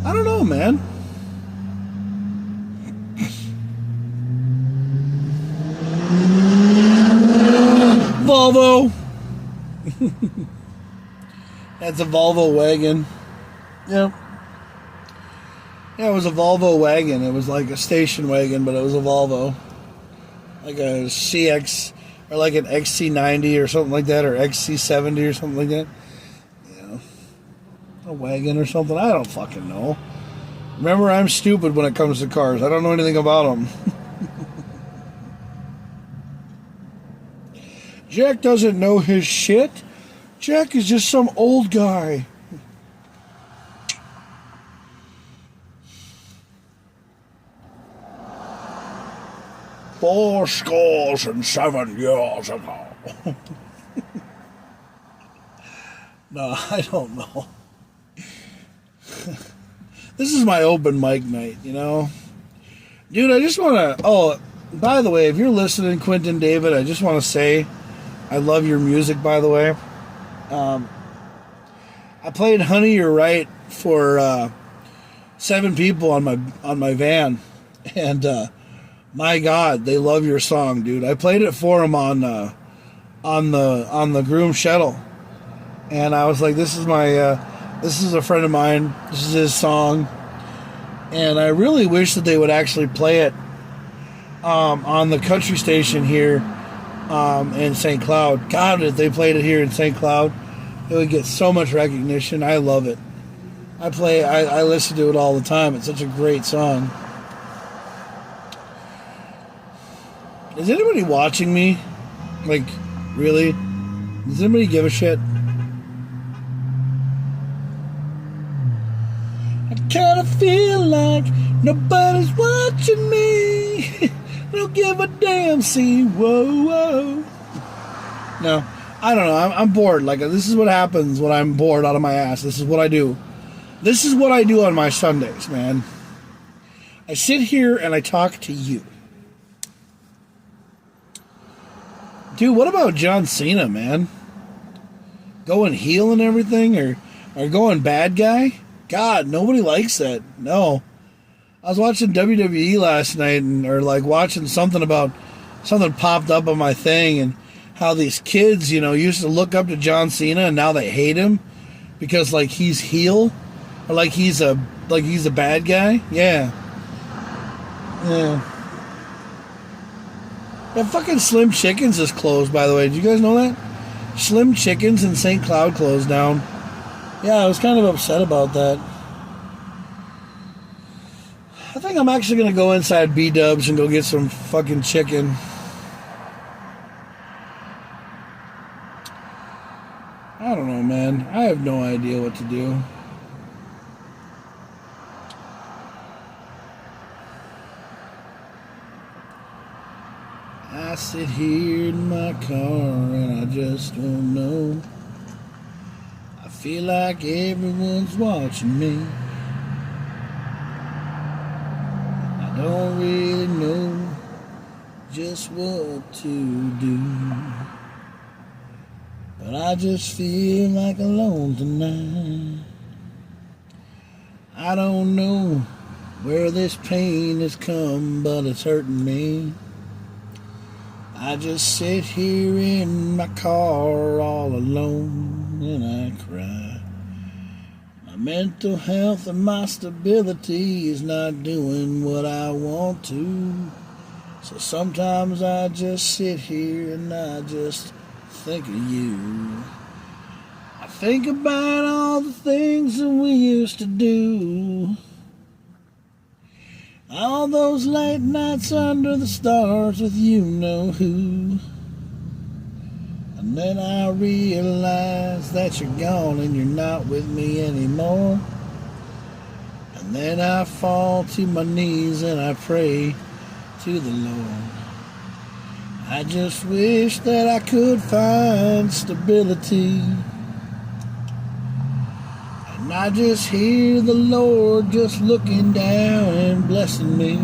I don't know, man. Volvo. That's a Volvo wagon. Yep. Yeah, it was a Volvo wagon. It was like a station wagon, but it was a Volvo. Like a CX, or like an XC90 or something like that, or XC70 or something like that. Yeah. A wagon or something. I don't fucking know. Remember, I'm stupid when it comes to cars. I don't know anything about them. Jack doesn't know his shit. Jack is just some old guy. Four scores and 7 years ago. No, I don't know. This is my open mic night, you know? Dude, I just want to... Oh, by the way, if you're listening, Quentin David, I just want to say I love your music, by the way. I played Honey, You're Right for 7 people on my van. And... my God, they love your song, dude. I played it for them on the Groom Shuttle, and I was like, "This is a friend of mine. This is his song," and I really wish that they would actually play it on the country station here in St. Cloud. God, if they played it here in St. Cloud, it would get so much recognition. I love it. I listen to it all the time. It's such a great song. Is anybody watching me? Like, really? Does anybody give a shit? I kinda feel like nobody's watching me. Don't give a damn, see, whoa, whoa. No, I don't know. I'm bored. Like, this is what happens when I'm bored out of my ass. This is what I do. This is what I do on my Sundays, man. I sit here and I talk to you. Dude, what about John Cena, man? Going heel and everything, or going bad guy? God, nobody likes that. No. I was watching WWE last night, or like watching something about something popped up on my thing, and how these kids, used to look up to John Cena and now they hate him because like he's heel or like he's a bad guy. Yeah. That fucking Slim Chickens is closed, by the way. Did you guys know that? Slim Chickens in St. Cloud closed down. Yeah, I was kind of upset about that. I think I'm actually going to go inside B-Dubs and go get some fucking chicken. I don't know, man. I have no idea what to do. I sit here in my car and I just don't know. I feel like everyone's watching me. I don't really know just what to do. But I just feel like alone tonight. I don't know where this pain has come, but it's hurting me. I just sit here in my car all alone and I cry. My mental health and my stability is not doing what I want to. So sometimes I just sit here and I just think of you. I think about all the things that we used to do. All those late nights under the stars with you know who. And then I realize that you're gone and you're not with me anymore. And then I fall to my knees and I pray to the Lord. I just wish that I could find stability. And I just hear the Lord just looking down and blessing me.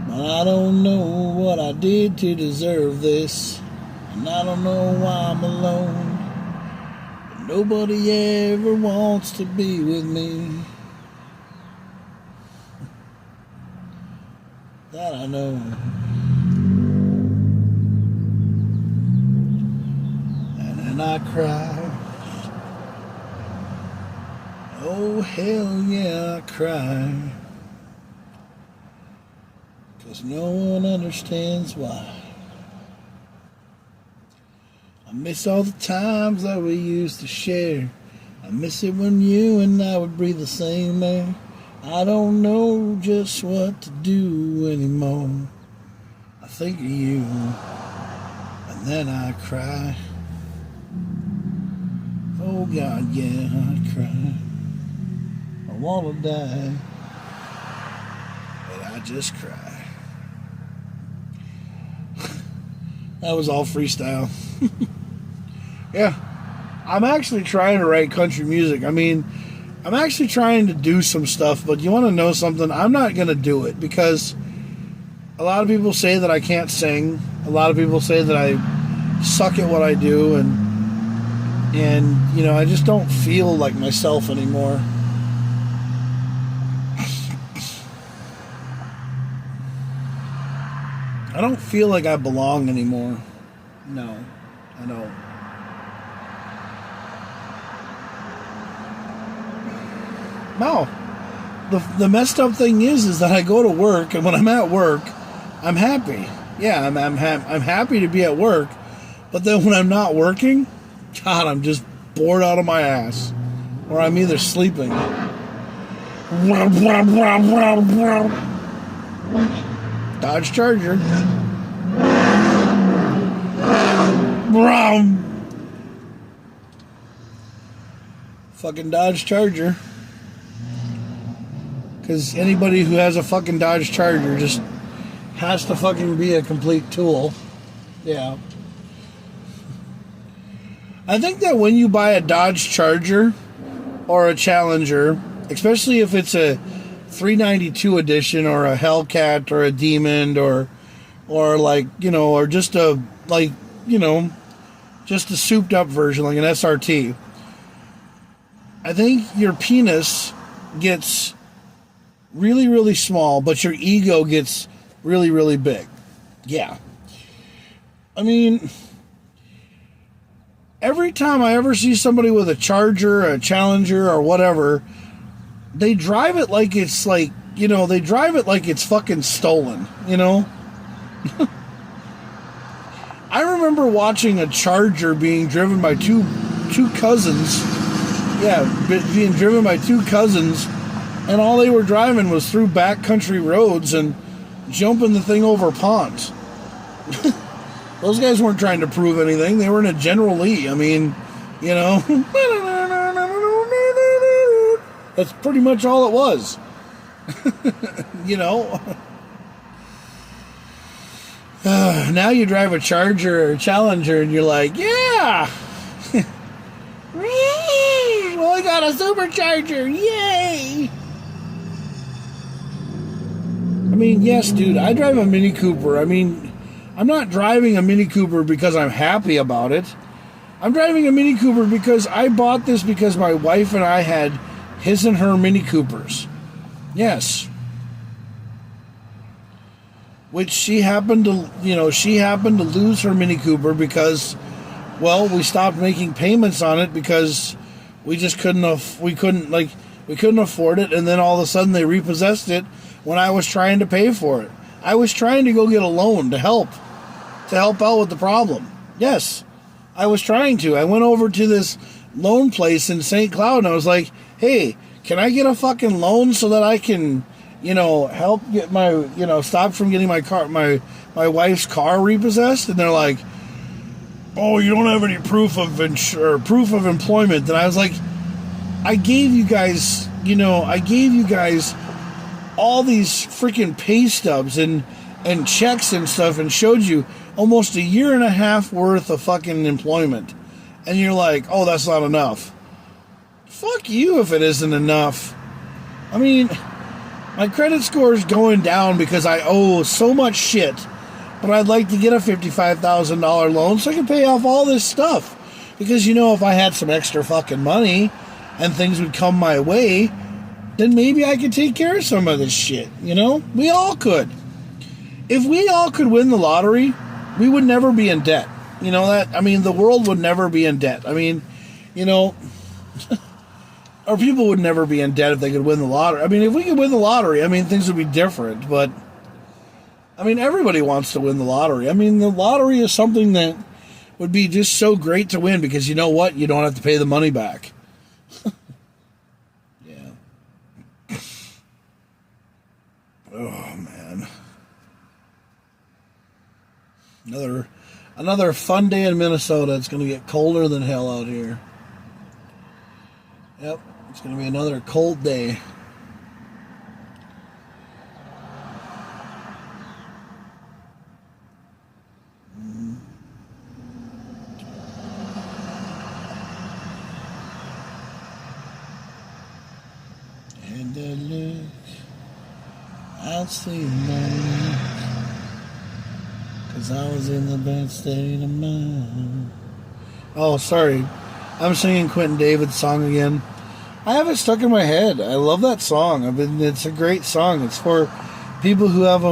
But I don't know what I did to deserve this. And I don't know why I'm alone. But nobody ever wants to be with me. That I know. And then I cry. Oh, hell yeah, I cry. 'Cause no one understands why. I miss all the times that we used to share. I miss it when you and I would breathe the same air. I don't know just what to do anymore. I think of you, and then I cry. Oh God, yeah, I cry. I wanna die, but I just cry. That was all freestyle. Yeah, I'm actually trying to write country music. I mean, I'm actually trying to do some stuff, but you want to know something? I'm not going to do it because a lot of people say that I can't sing. A lot of people say that I suck at what I do, and I just don't feel like myself anymore. I don't feel like I belong anymore. No, I don't. No. The messed up thing is that I go to work, and when I'm at work, I'm happy. Yeah, I'm happy to be at work, but then when I'm not working, God, I'm just bored out of my ass, or I'm either sleeping. Dodge Charger. Fucking Dodge Charger. Because anybody who has a fucking Dodge Charger just has to fucking be a complete tool. Yeah. I think that when you buy a Dodge Charger or a Challenger, especially if it's a 392 edition or a Hellcat or a Demon or like, or just a, like, just a souped up version like an SRT, I think your penis gets really, really small, but your ego gets really, really big. Yeah. I mean, every time I ever see somebody with a Charger, a Challenger, or whatever, they drive it like it's like, they drive it like it's fucking stolen, I remember watching a Charger being driven by two cousins. Yeah, being driven by two cousins, and all they were driving was through backcountry roads and jumping the thing over ponds. Those guys weren't trying to prove anything. They were in a General Lee. I mean, that's pretty much all it was. Now you drive a Charger or a Challenger and you're like, yeah! Well, I got a supercharger! Yay! I mean, yes, dude, I drive a Mini Cooper. I mean, I'm not driving a Mini Cooper because I'm happy about it. I'm driving a Mini Cooper because I bought this because my wife and I had his and her Mini Coopers. Yes. Which she happened to lose her Mini Cooper because, well, we stopped making payments on it because we just couldn't afford it, and then all of a sudden they repossessed it when I was trying to pay for it. I was trying to go get a loan to help out with the problem. Yes, I was trying to. I went over to this loan place in St. Cloud and I was like, hey, can I get a fucking loan so that I can, help get my, stop from getting my wife's car repossessed? And they're like, oh, you don't have any proof of employment. And I was like, I gave you guys all these freaking pay stubs and checks and stuff and showed you almost a year and a half worth of fucking employment. And you're like, oh, that's not enough. Fuck you if it isn't enough. I mean, my credit score is going down because I owe so much shit. But I'd like to get a $55,000 loan so I can pay off all this stuff. Because, if I had some extra fucking money and things would come my way, then maybe I could take care of some of this shit, We all could. If we all could win the lottery, we would never be in debt. The world would never be in debt. I mean, or people would never be in debt if they could win the lottery. I mean, if we could win the lottery, things would be different, but everybody wants to win the lottery. The lottery is something that would be just so great to win because you know what? You don't have to pay the money back. Yeah. Oh, man. Another fun day in Minnesota. It's going to get colder than hell out here. Yep. It's going to be another cold day. And I look outside morning, 'cause I was in the bad state of mind. Oh, sorry. I'm singing Quentin David's song again. I have it stuck in my head. I love that song. It's a great song. It's for people who have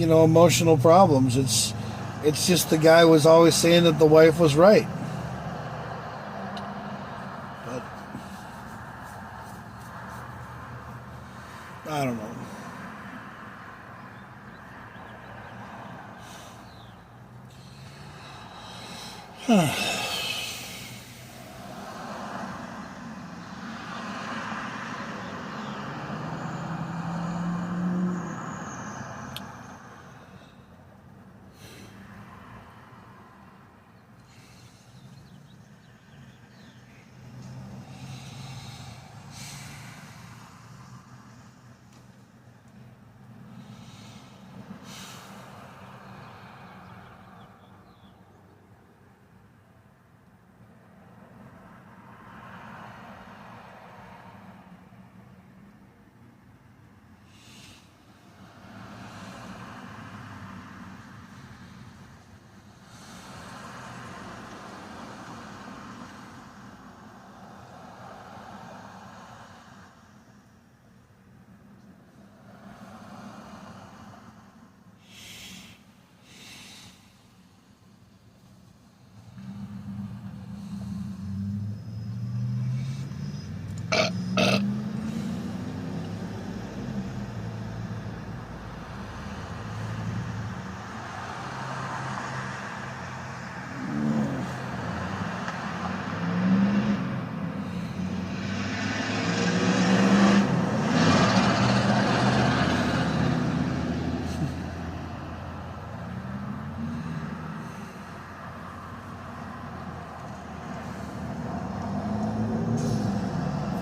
emotional problems. It's just the guy was always saying that the wife was right. But I don't know.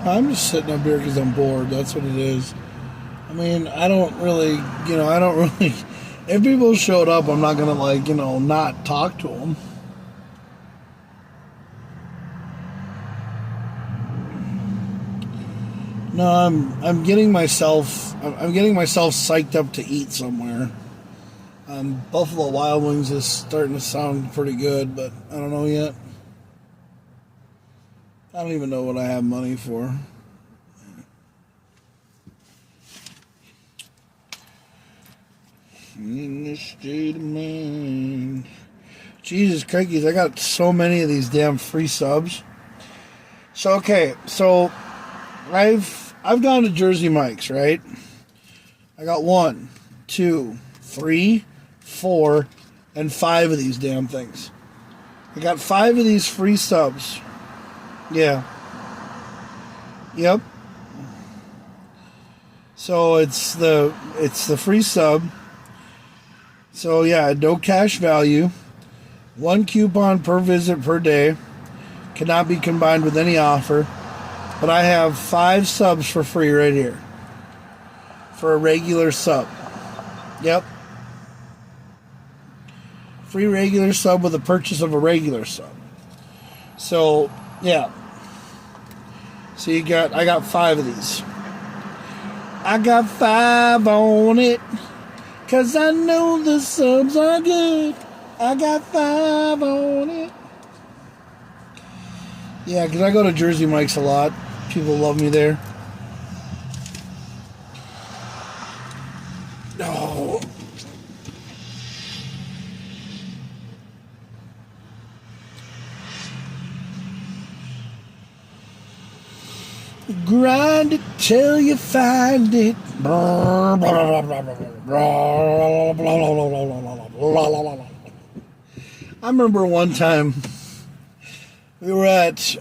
I'm just sitting up here because I'm bored. That's what it is. I mean, I don't really. If people showed up, I'm not gonna not talk to them. No, I'm getting myself psyched up to eat somewhere. Buffalo Wild Wings is starting to sound pretty good, but I don't know yet. I don't even know what I have money for. In the state of mind. Jesus Christ, I got so many of these damn free subs. So okay, so I've gone to Jersey Mike's, right? I got 1, 2, 3, 4, and 5 of these damn things. I got 5 of these free subs. Yeah. Yep. So it's the free sub. So yeah, no cash value. 1 coupon per visit per day. Cannot be combined with any offer. But I have 5 subs for free right here. For a regular sub. Yep. Free regular sub with the purchase of a regular sub. So, yeah. So I got 5 of these. I got 5 on it. 'Cause I know the subs are good. I got 5 on it. Yeah, because I go to Jersey Mike's a lot. People love me there. Oh. Grind it till you find it. I remember one time we were at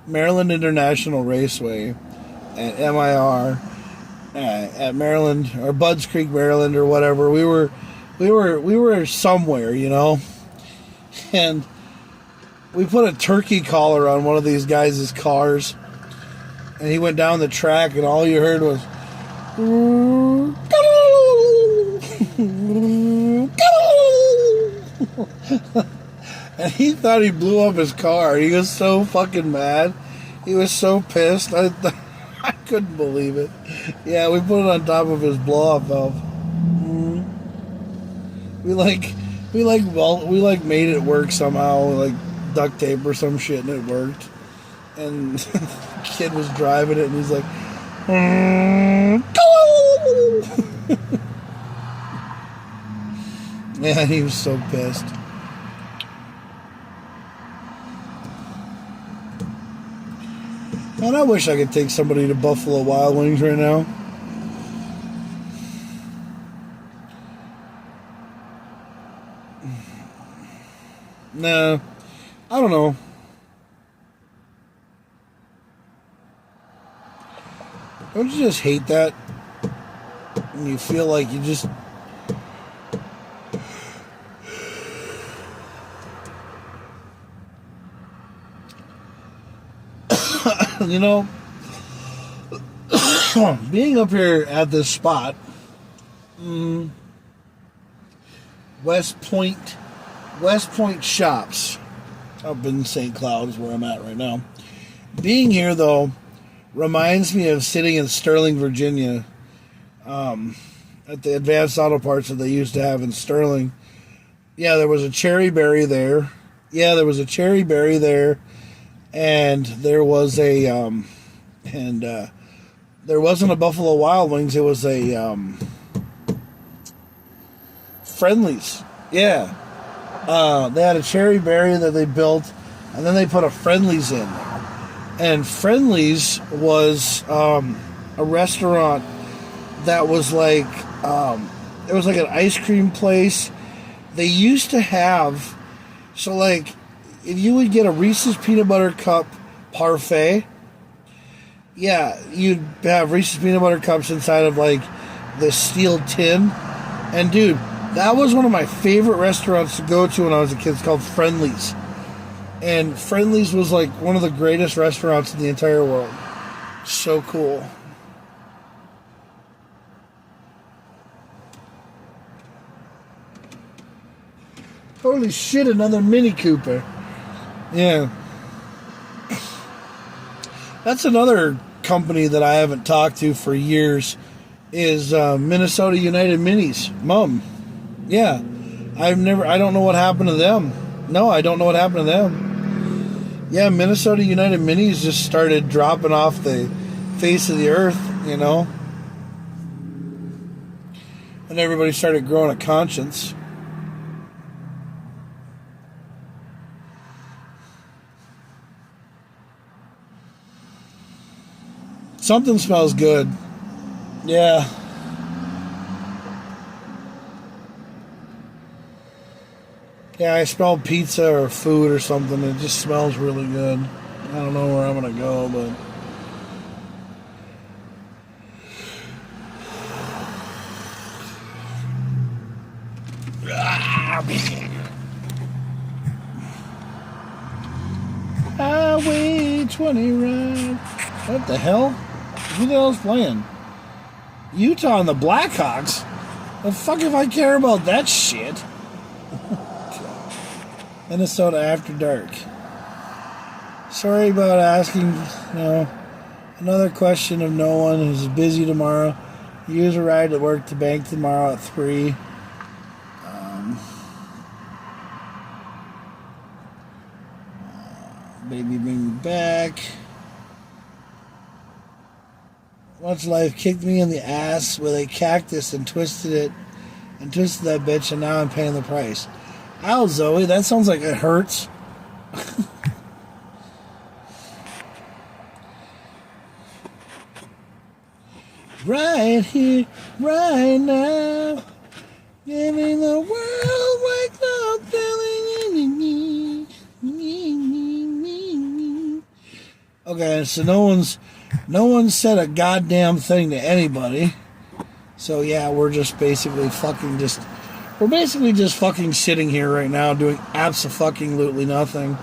Maryland International Raceway at MIR at Maryland or Budds Creek, Maryland, or whatever. We were somewhere, and we put a turkey collar on one of these guys' cars, and he went down the track, and all you heard was, and he thought he blew up his car. He was so fucking mad. He was so pissed. I couldn't believe it. Yeah, we put it on top of his blow-off valve. We made it work somehow, like duct tape or some shit, and it worked. And the kid was driving it, and he's like, yeah, he was so pissed. Man, I wish I could take somebody to Buffalo Wild Wings right now. Nah, I don't know. Don't you just hate that? When you feel like you just... being up here at this spot, West Point Shops up in St. Cloud is where I'm at right now. Being here, though, reminds me of sitting in Sterling, Virginia, at the Advanced Auto Parts that they used to have in Sterling. Yeah, there was a Cherry Berry there. And there was there wasn't a Buffalo Wild Wings. It was a Friendly's. Yeah. They had a Cherry Berry that they built, and then they put a Friendly's in there. And Friendly's was a restaurant that was like, it was like an ice cream place. They used to have, so like, if you would get a Reese's Peanut Butter Cup parfait, yeah, you'd have Reese's Peanut Butter Cups inside of like this steel tin. And dude, that was one of my favorite restaurants to go to when I was a kid. It's called Friendly's. And Friendly's was like one of the greatest restaurants in the entire world. So cool. Holy shit, another Mini Cooper. Yeah. That's another company that I haven't talked to for years is Minnesota United Minis. Mom. Yeah. I don't know what happened to them. No, I don't know what happened to them. Yeah, Minnesota United Minis just started dropping off the face of the earth, you know. And everybody started growing a conscience. Something smells good. Yeah. Yeah, I smell pizza or food or something. It just smells really good. I don't know where I'm going to go, but... Highway 20 ride. What the hell? Who the hell's playing? Utah and the Blackhawks? The fuck if I care about that shit? Minnesota After Dark. Sorry about asking. No. Another question of no one who's busy tomorrow. Use a ride to work to bank tomorrow at 3. Baby bring me back. Once life kicked me in the ass with a cactus and twisted that bitch, and now I'm paying the price. Ow, Zoe, that sounds like it hurts. Right here, right now, giving the world wake up, telling me. Okay, so no one's said a goddamn thing to anybody. So yeah, we're basically just fucking sitting here right now doing abso-fucking-lutely nothing.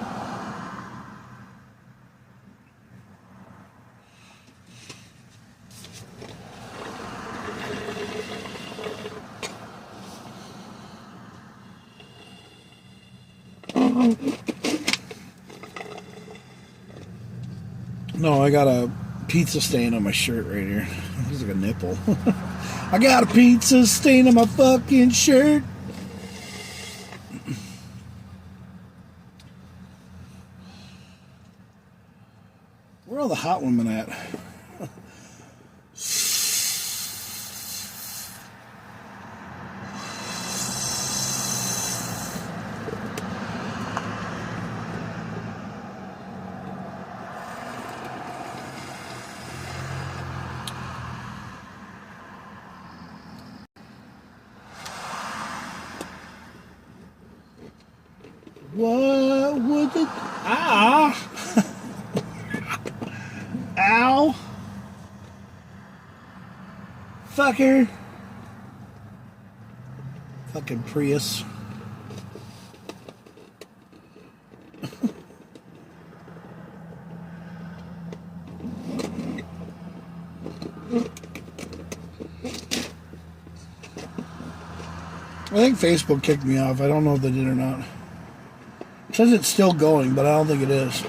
No, I got a pizza stain on my shirt right here. It looks like a nipple. I got a pizza stain on my fucking shirt. Where are all the hot women at? What would it... Ah! Ow! Fucker! Fucking Prius. I think Facebook kicked me off. I don't know if they did or not. It says it's still going, but I don't think it is.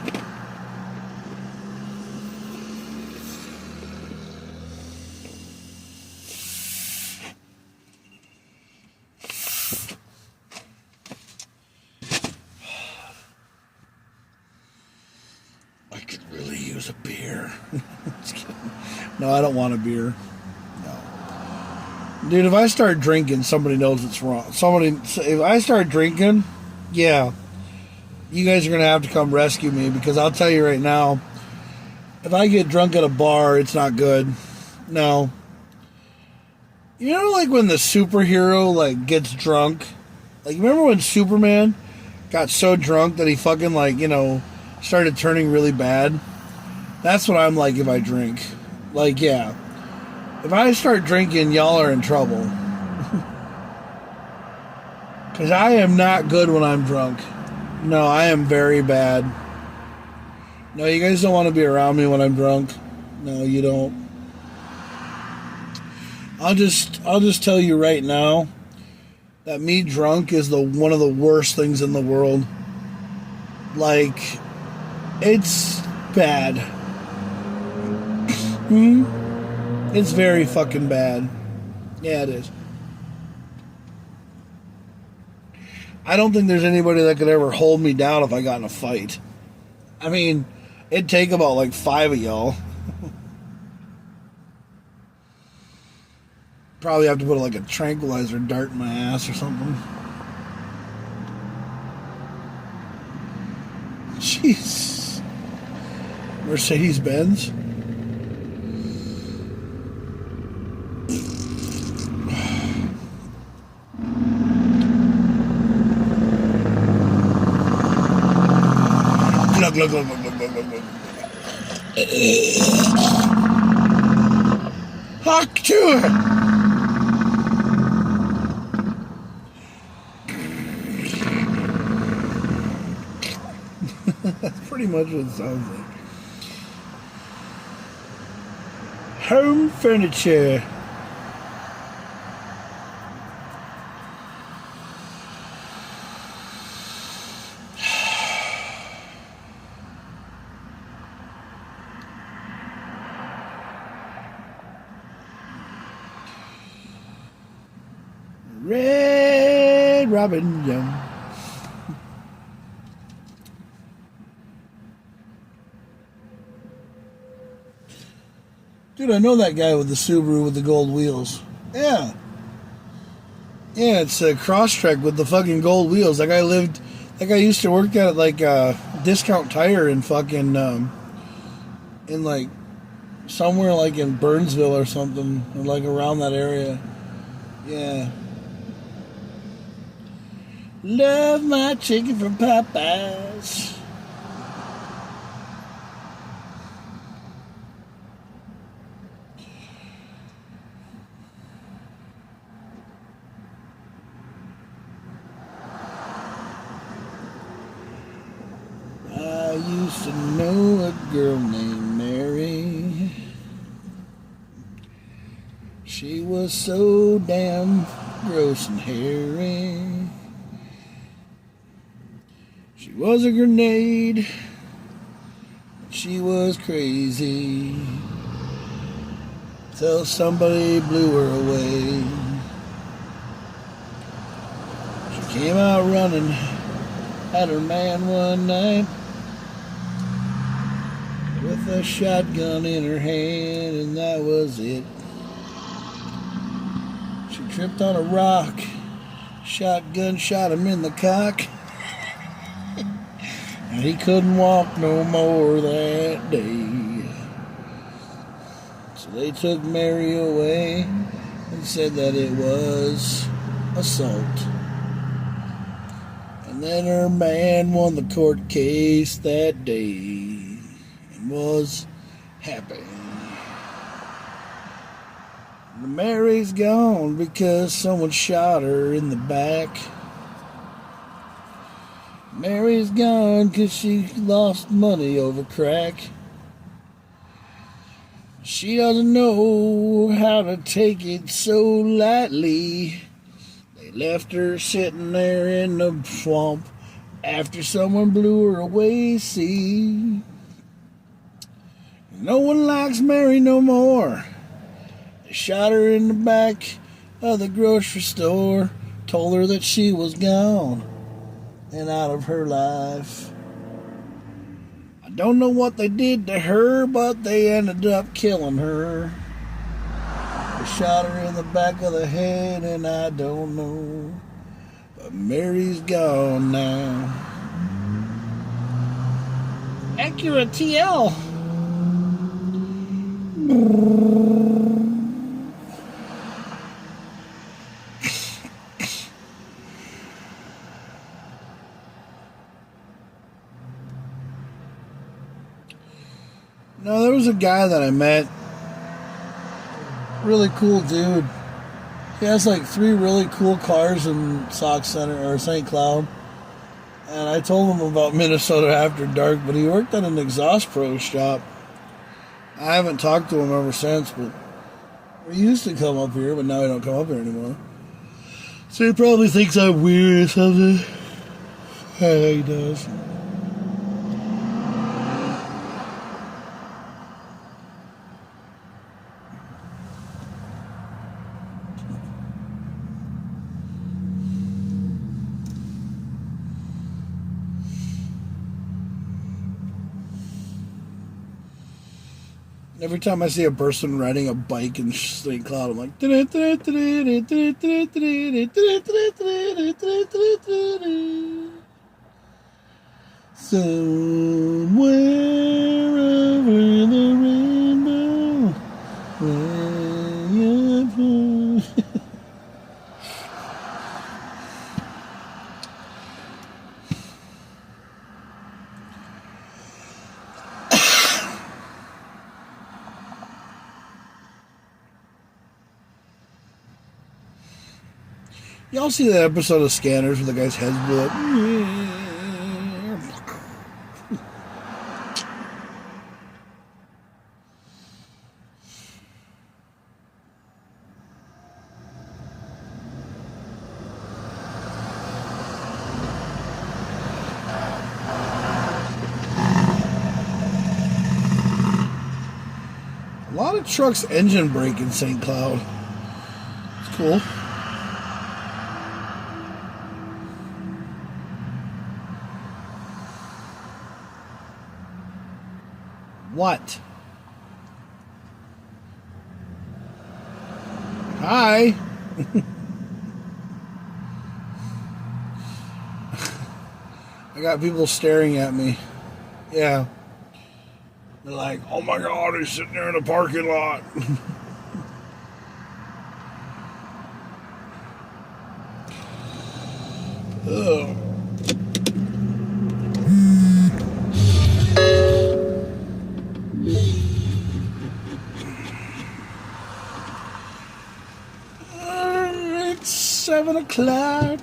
I could really use a beer. No, I don't want a beer. No. Dude, if I start drinking, somebody knows it's wrong. If I start drinking, yeah, you guys are going to have to come rescue me, because I'll tell you right now, if I get drunk at a bar, it's not good. No. You know, like when the superhero like gets drunk. Like, remember when Superman got so drunk that he fucking like, you know, started turning really bad? That's what I'm like if I drink. Like, yeah. If I start drinking, y'all are in trouble. Because I am not good when I'm drunk. No, I am very bad. No, you guys don't want to be around me when I'm drunk. No, you don't. I'll just tell you right now that me drunk is one of the worst things in the world. Like, it's bad. It's very fucking bad. Yeah, it is. I don't think there's anybody that could ever hold me down if I got in a fight. I mean, it'd take about like 5 of y'all. Probably have to put like a tranquilizer dart in my ass or something. Jeez. Mercedes-Benz? Glug, glug, glug, glug, glug, glug, glug. Hawk to it! That's pretty much what it sounds like. Home furniture. Red Robin Young. Dude, I know that guy with the Subaru with the gold wheels. Yeah. Yeah, it's a Crosstrek with the fucking gold wheels. That guy used to work at like a Discount Tire in fucking, in like, somewhere like in Burnsville or something, or like around that area. Yeah. Love my chicken from Popeyes. I used to know a girl named Mary. She was so damn gross and hairy. She was a grenade. She was crazy till somebody blew her away. She came out running at her man one night with a shotgun in her hand, and that was it. She tripped on a rock. Shotgun shot him in the cock. And he couldn't walk no more that day. So they took Mary away and said that it was assault. And then her man won the court case that day and was happy. And Mary's gone because someone shot her in the back. Mary's gone because she lost money over crack. She doesn't know how to take it so lightly. They left her sitting there in the swamp after someone blew her away, see. No one likes Mary no more. They shot her in the back of the grocery store, told her that she was gone and out of her life. I don't know what they did to her, but they ended up killing her. They shot her in the back of the head, and I don't know, but Mary's gone now. Acura TL. No, there was a guy that I met. Really cool dude. He has like 3 really cool cars in Sauk Center or St. Cloud. And I told him about Minnesota After Dark, but he worked at an exhaust pro shop. I haven't talked to him ever since, but he used to come up here, but now he don't come up here anymore. So he probably thinks I'm weird or something. Yeah, he does. Every time I see a person riding a bike in St. Cloud, I'm like, somewhere over the rainbow, way up. Y'all see that episode of Scanners where the guy's head blew up? A lot of trucks engine brake in St. Cloud. It's cool. What? Hi. I got people staring at me. Yeah. They're like, oh my God, he's sitting there in the parking lot. Ugh. It's 7 o'clock.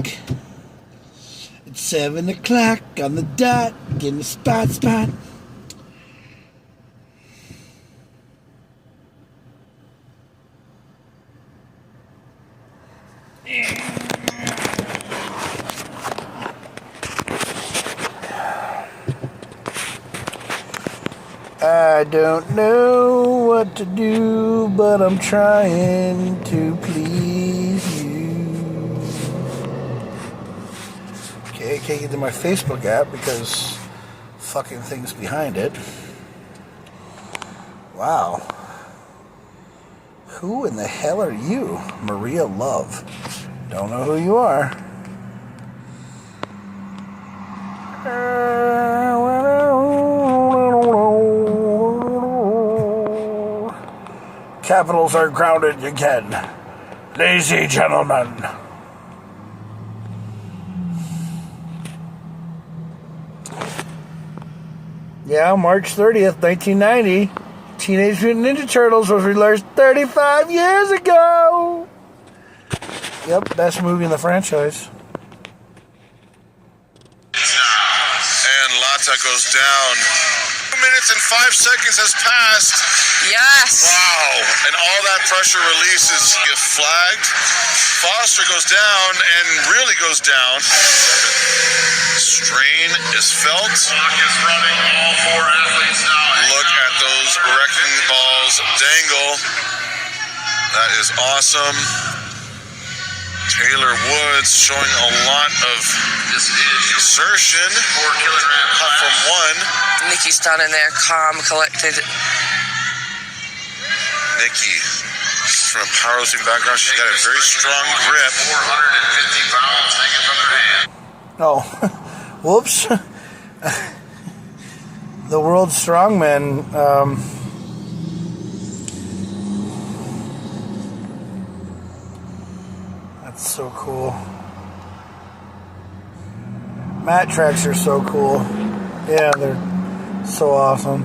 It's 7 o'clock on the dot. Getting the spot. I don't know what to do, but I'm trying to please you. Okay, I can't get to my Facebook app because fucking things behind it. Wow. Who in the hell are you? Maria Love. Don't know who you are. Capitals are grounded again. Lazy gentlemen. Yeah, March 30th, 1990. Teenage Mutant Ninja Turtles was released 35 years ago. Yep, best movie in the franchise. And Lata goes down. 2 minutes and 5 seconds has passed. Yes. Wow. And all that pressure releases. Get flagged. Foster goes down and really goes down. Strain is felt. Clock is running. All 4 athletes now. Look at those wrecking balls dangle. That is awesome. Taylor Woods showing a lot of exertion. 4 kilogram from one. Nikki's standing there, calm, collected. Nikki, from a powerlifting background, she's got a very strong grip. 450 pounds hanging from her hand. Oh, whoops. The world's strongman so cool. Mat tracks are so cool. Yeah, they're so awesome.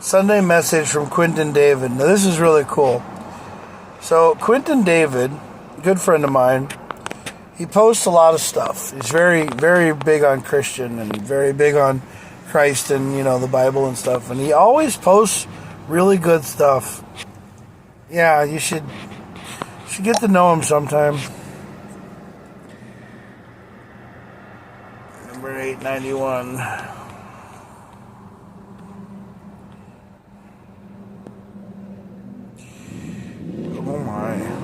Sunday message from Quentin David. Now this is really cool. So Quentin David, good friend of mine, he posts a lot of stuff. He's very, very big on Christian and very big on Christ and, the Bible and stuff. And he always posts really good stuff. Yeah, you should get to know him sometime. Number 891. Oh my.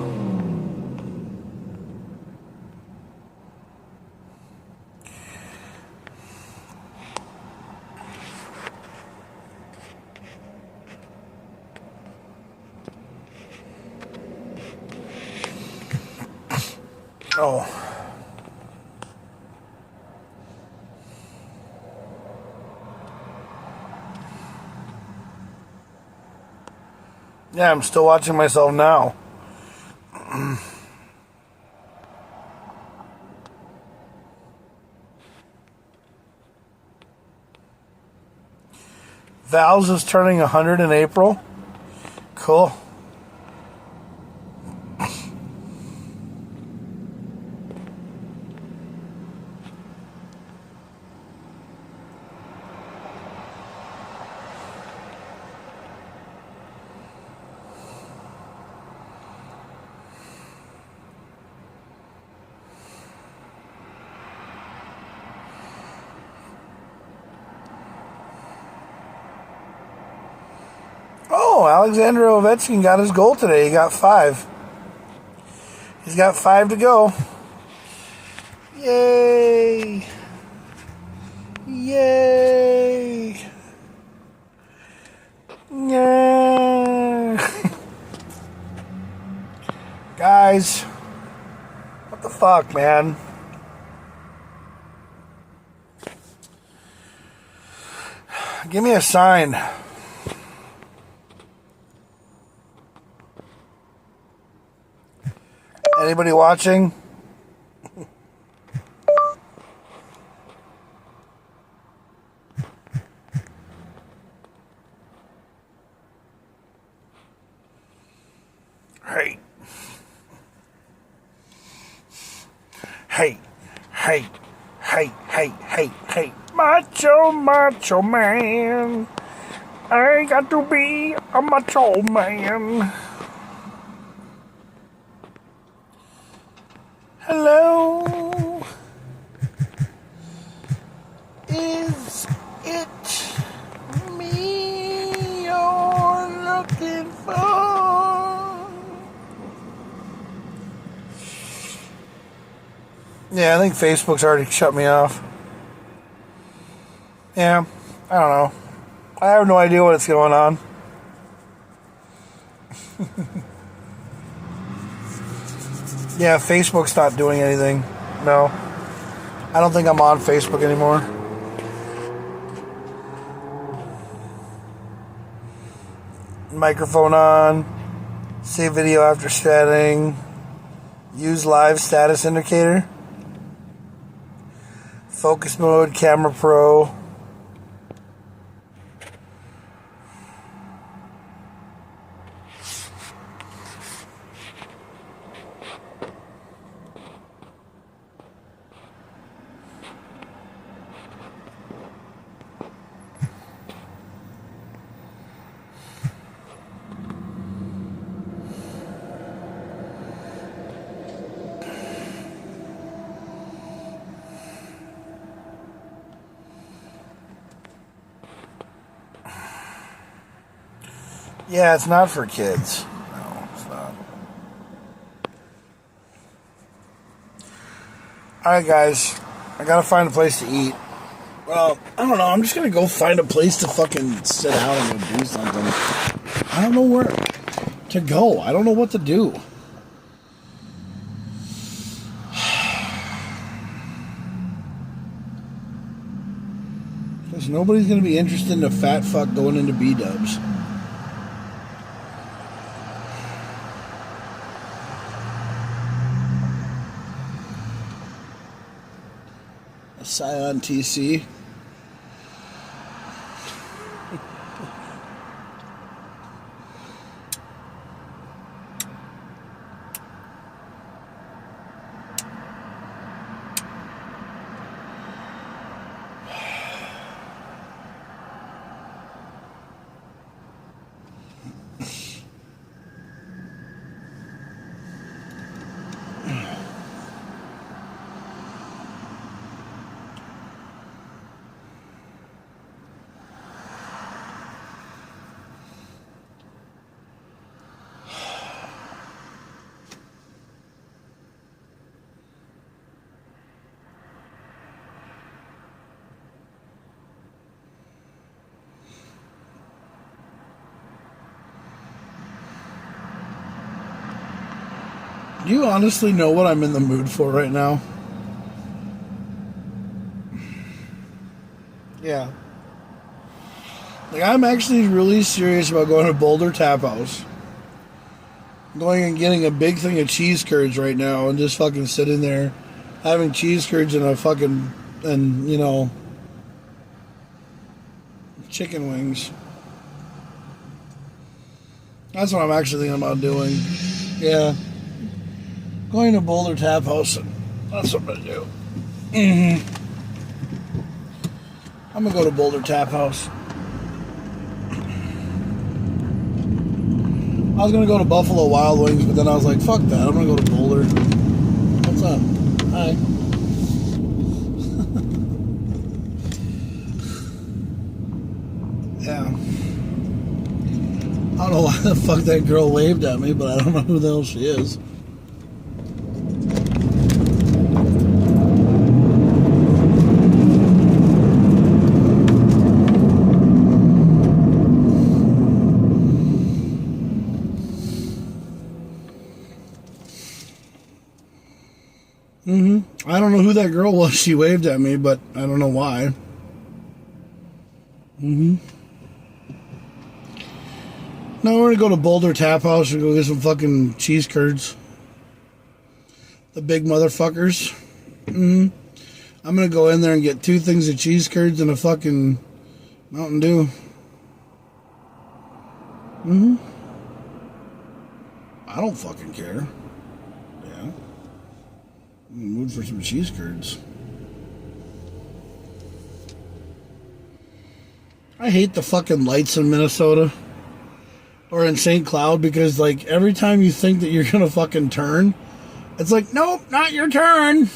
Oh. Yeah, I'm still watching myself now. Val's is turning 100 in April. Cool. Oh, Alexander Ovechkin got his goal today. He got 5. He's got 5 to go. Yay! Yay! Yeah! Guys, what the fuck, man? Give me a sign. Anybody watching? Hey. Hey. Hey. Hey. Hey. Hey. Hey. Macho, macho man. I got to be a macho man. Hello? Is it me you're looking for? Yeah, I think Facebook's already shut me off. Yeah, I don't know. I have no idea what's going on. Yeah, Facebook's not doing anything. No. I don't think I'm on Facebook anymore. Microphone on. Save video after setting. Use live status indicator. Focus mode, camera pro. Yeah, it's not for kids. No, it's not. Alright, guys. I gotta find a place to eat. Well, I don't know. I'm just gonna go find a place to fucking sit out and go do something. I don't know where to go. I don't know what to do. Because nobody's gonna be interested in a fat fuck going into B-dubs. A Scion TC. Do you honestly know what I'm in the mood for right now? Yeah. Like, I'm actually really serious about going to Boulder Tap House. Going and getting a big thing of cheese curds right now and just fucking sitting there having cheese curds and you know, chicken wings. That's what I'm actually thinking about doing. Yeah. Going to Boulder Tap House. That's what I'm going to do. I'm going to go to Boulder Tap House. I was going to go to Buffalo Wild Wings, but then I was like, fuck that. I'm going to go to Boulder. What's up? Hi. Yeah. I don't know why the fuck that girl waved at me, but I don't know who the hell she is. I don't know who that girl was. She waved at me, but I don't know why. Now we're gonna go to Boulder Tap House and go get some fucking cheese curds. The big motherfuckers. I'm gonna go in there and get 2 things of cheese curds and a fucking Mountain Dew. I don't fucking care. Yeah. I'm in the mood for some cheese curds. I hate the fucking lights in Minnesota or in St. Cloud because, like, every time you think that you're gonna fucking turn, it's like, nope, not your turn.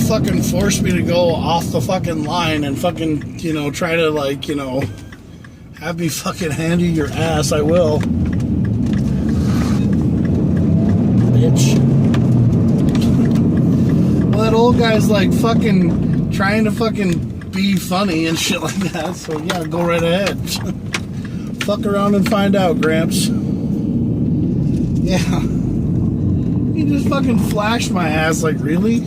Fucking force me to go off the fucking line and fucking, you know, try to, like, you know, have me fucking hand you your ass, I will. Bitch. Well, that old guy's like fucking trying to fucking be funny and shit like that, so yeah, go right ahead. Fuck around and find out, Gramps. Yeah. You just fucking flashed my ass, like, really?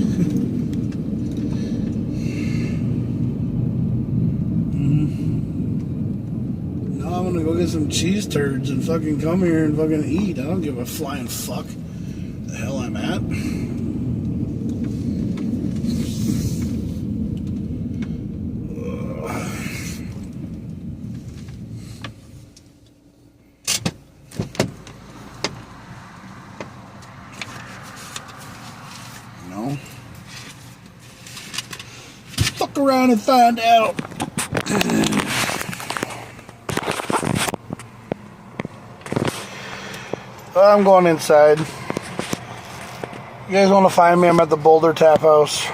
I'm gonna go get some cheese turds and fucking come here and fucking eat. I don't give a flying fuck the hell I'm at. No. Fuck around and find out. I'm going inside. You guys want to find me? I'm at the Boulder Tap House.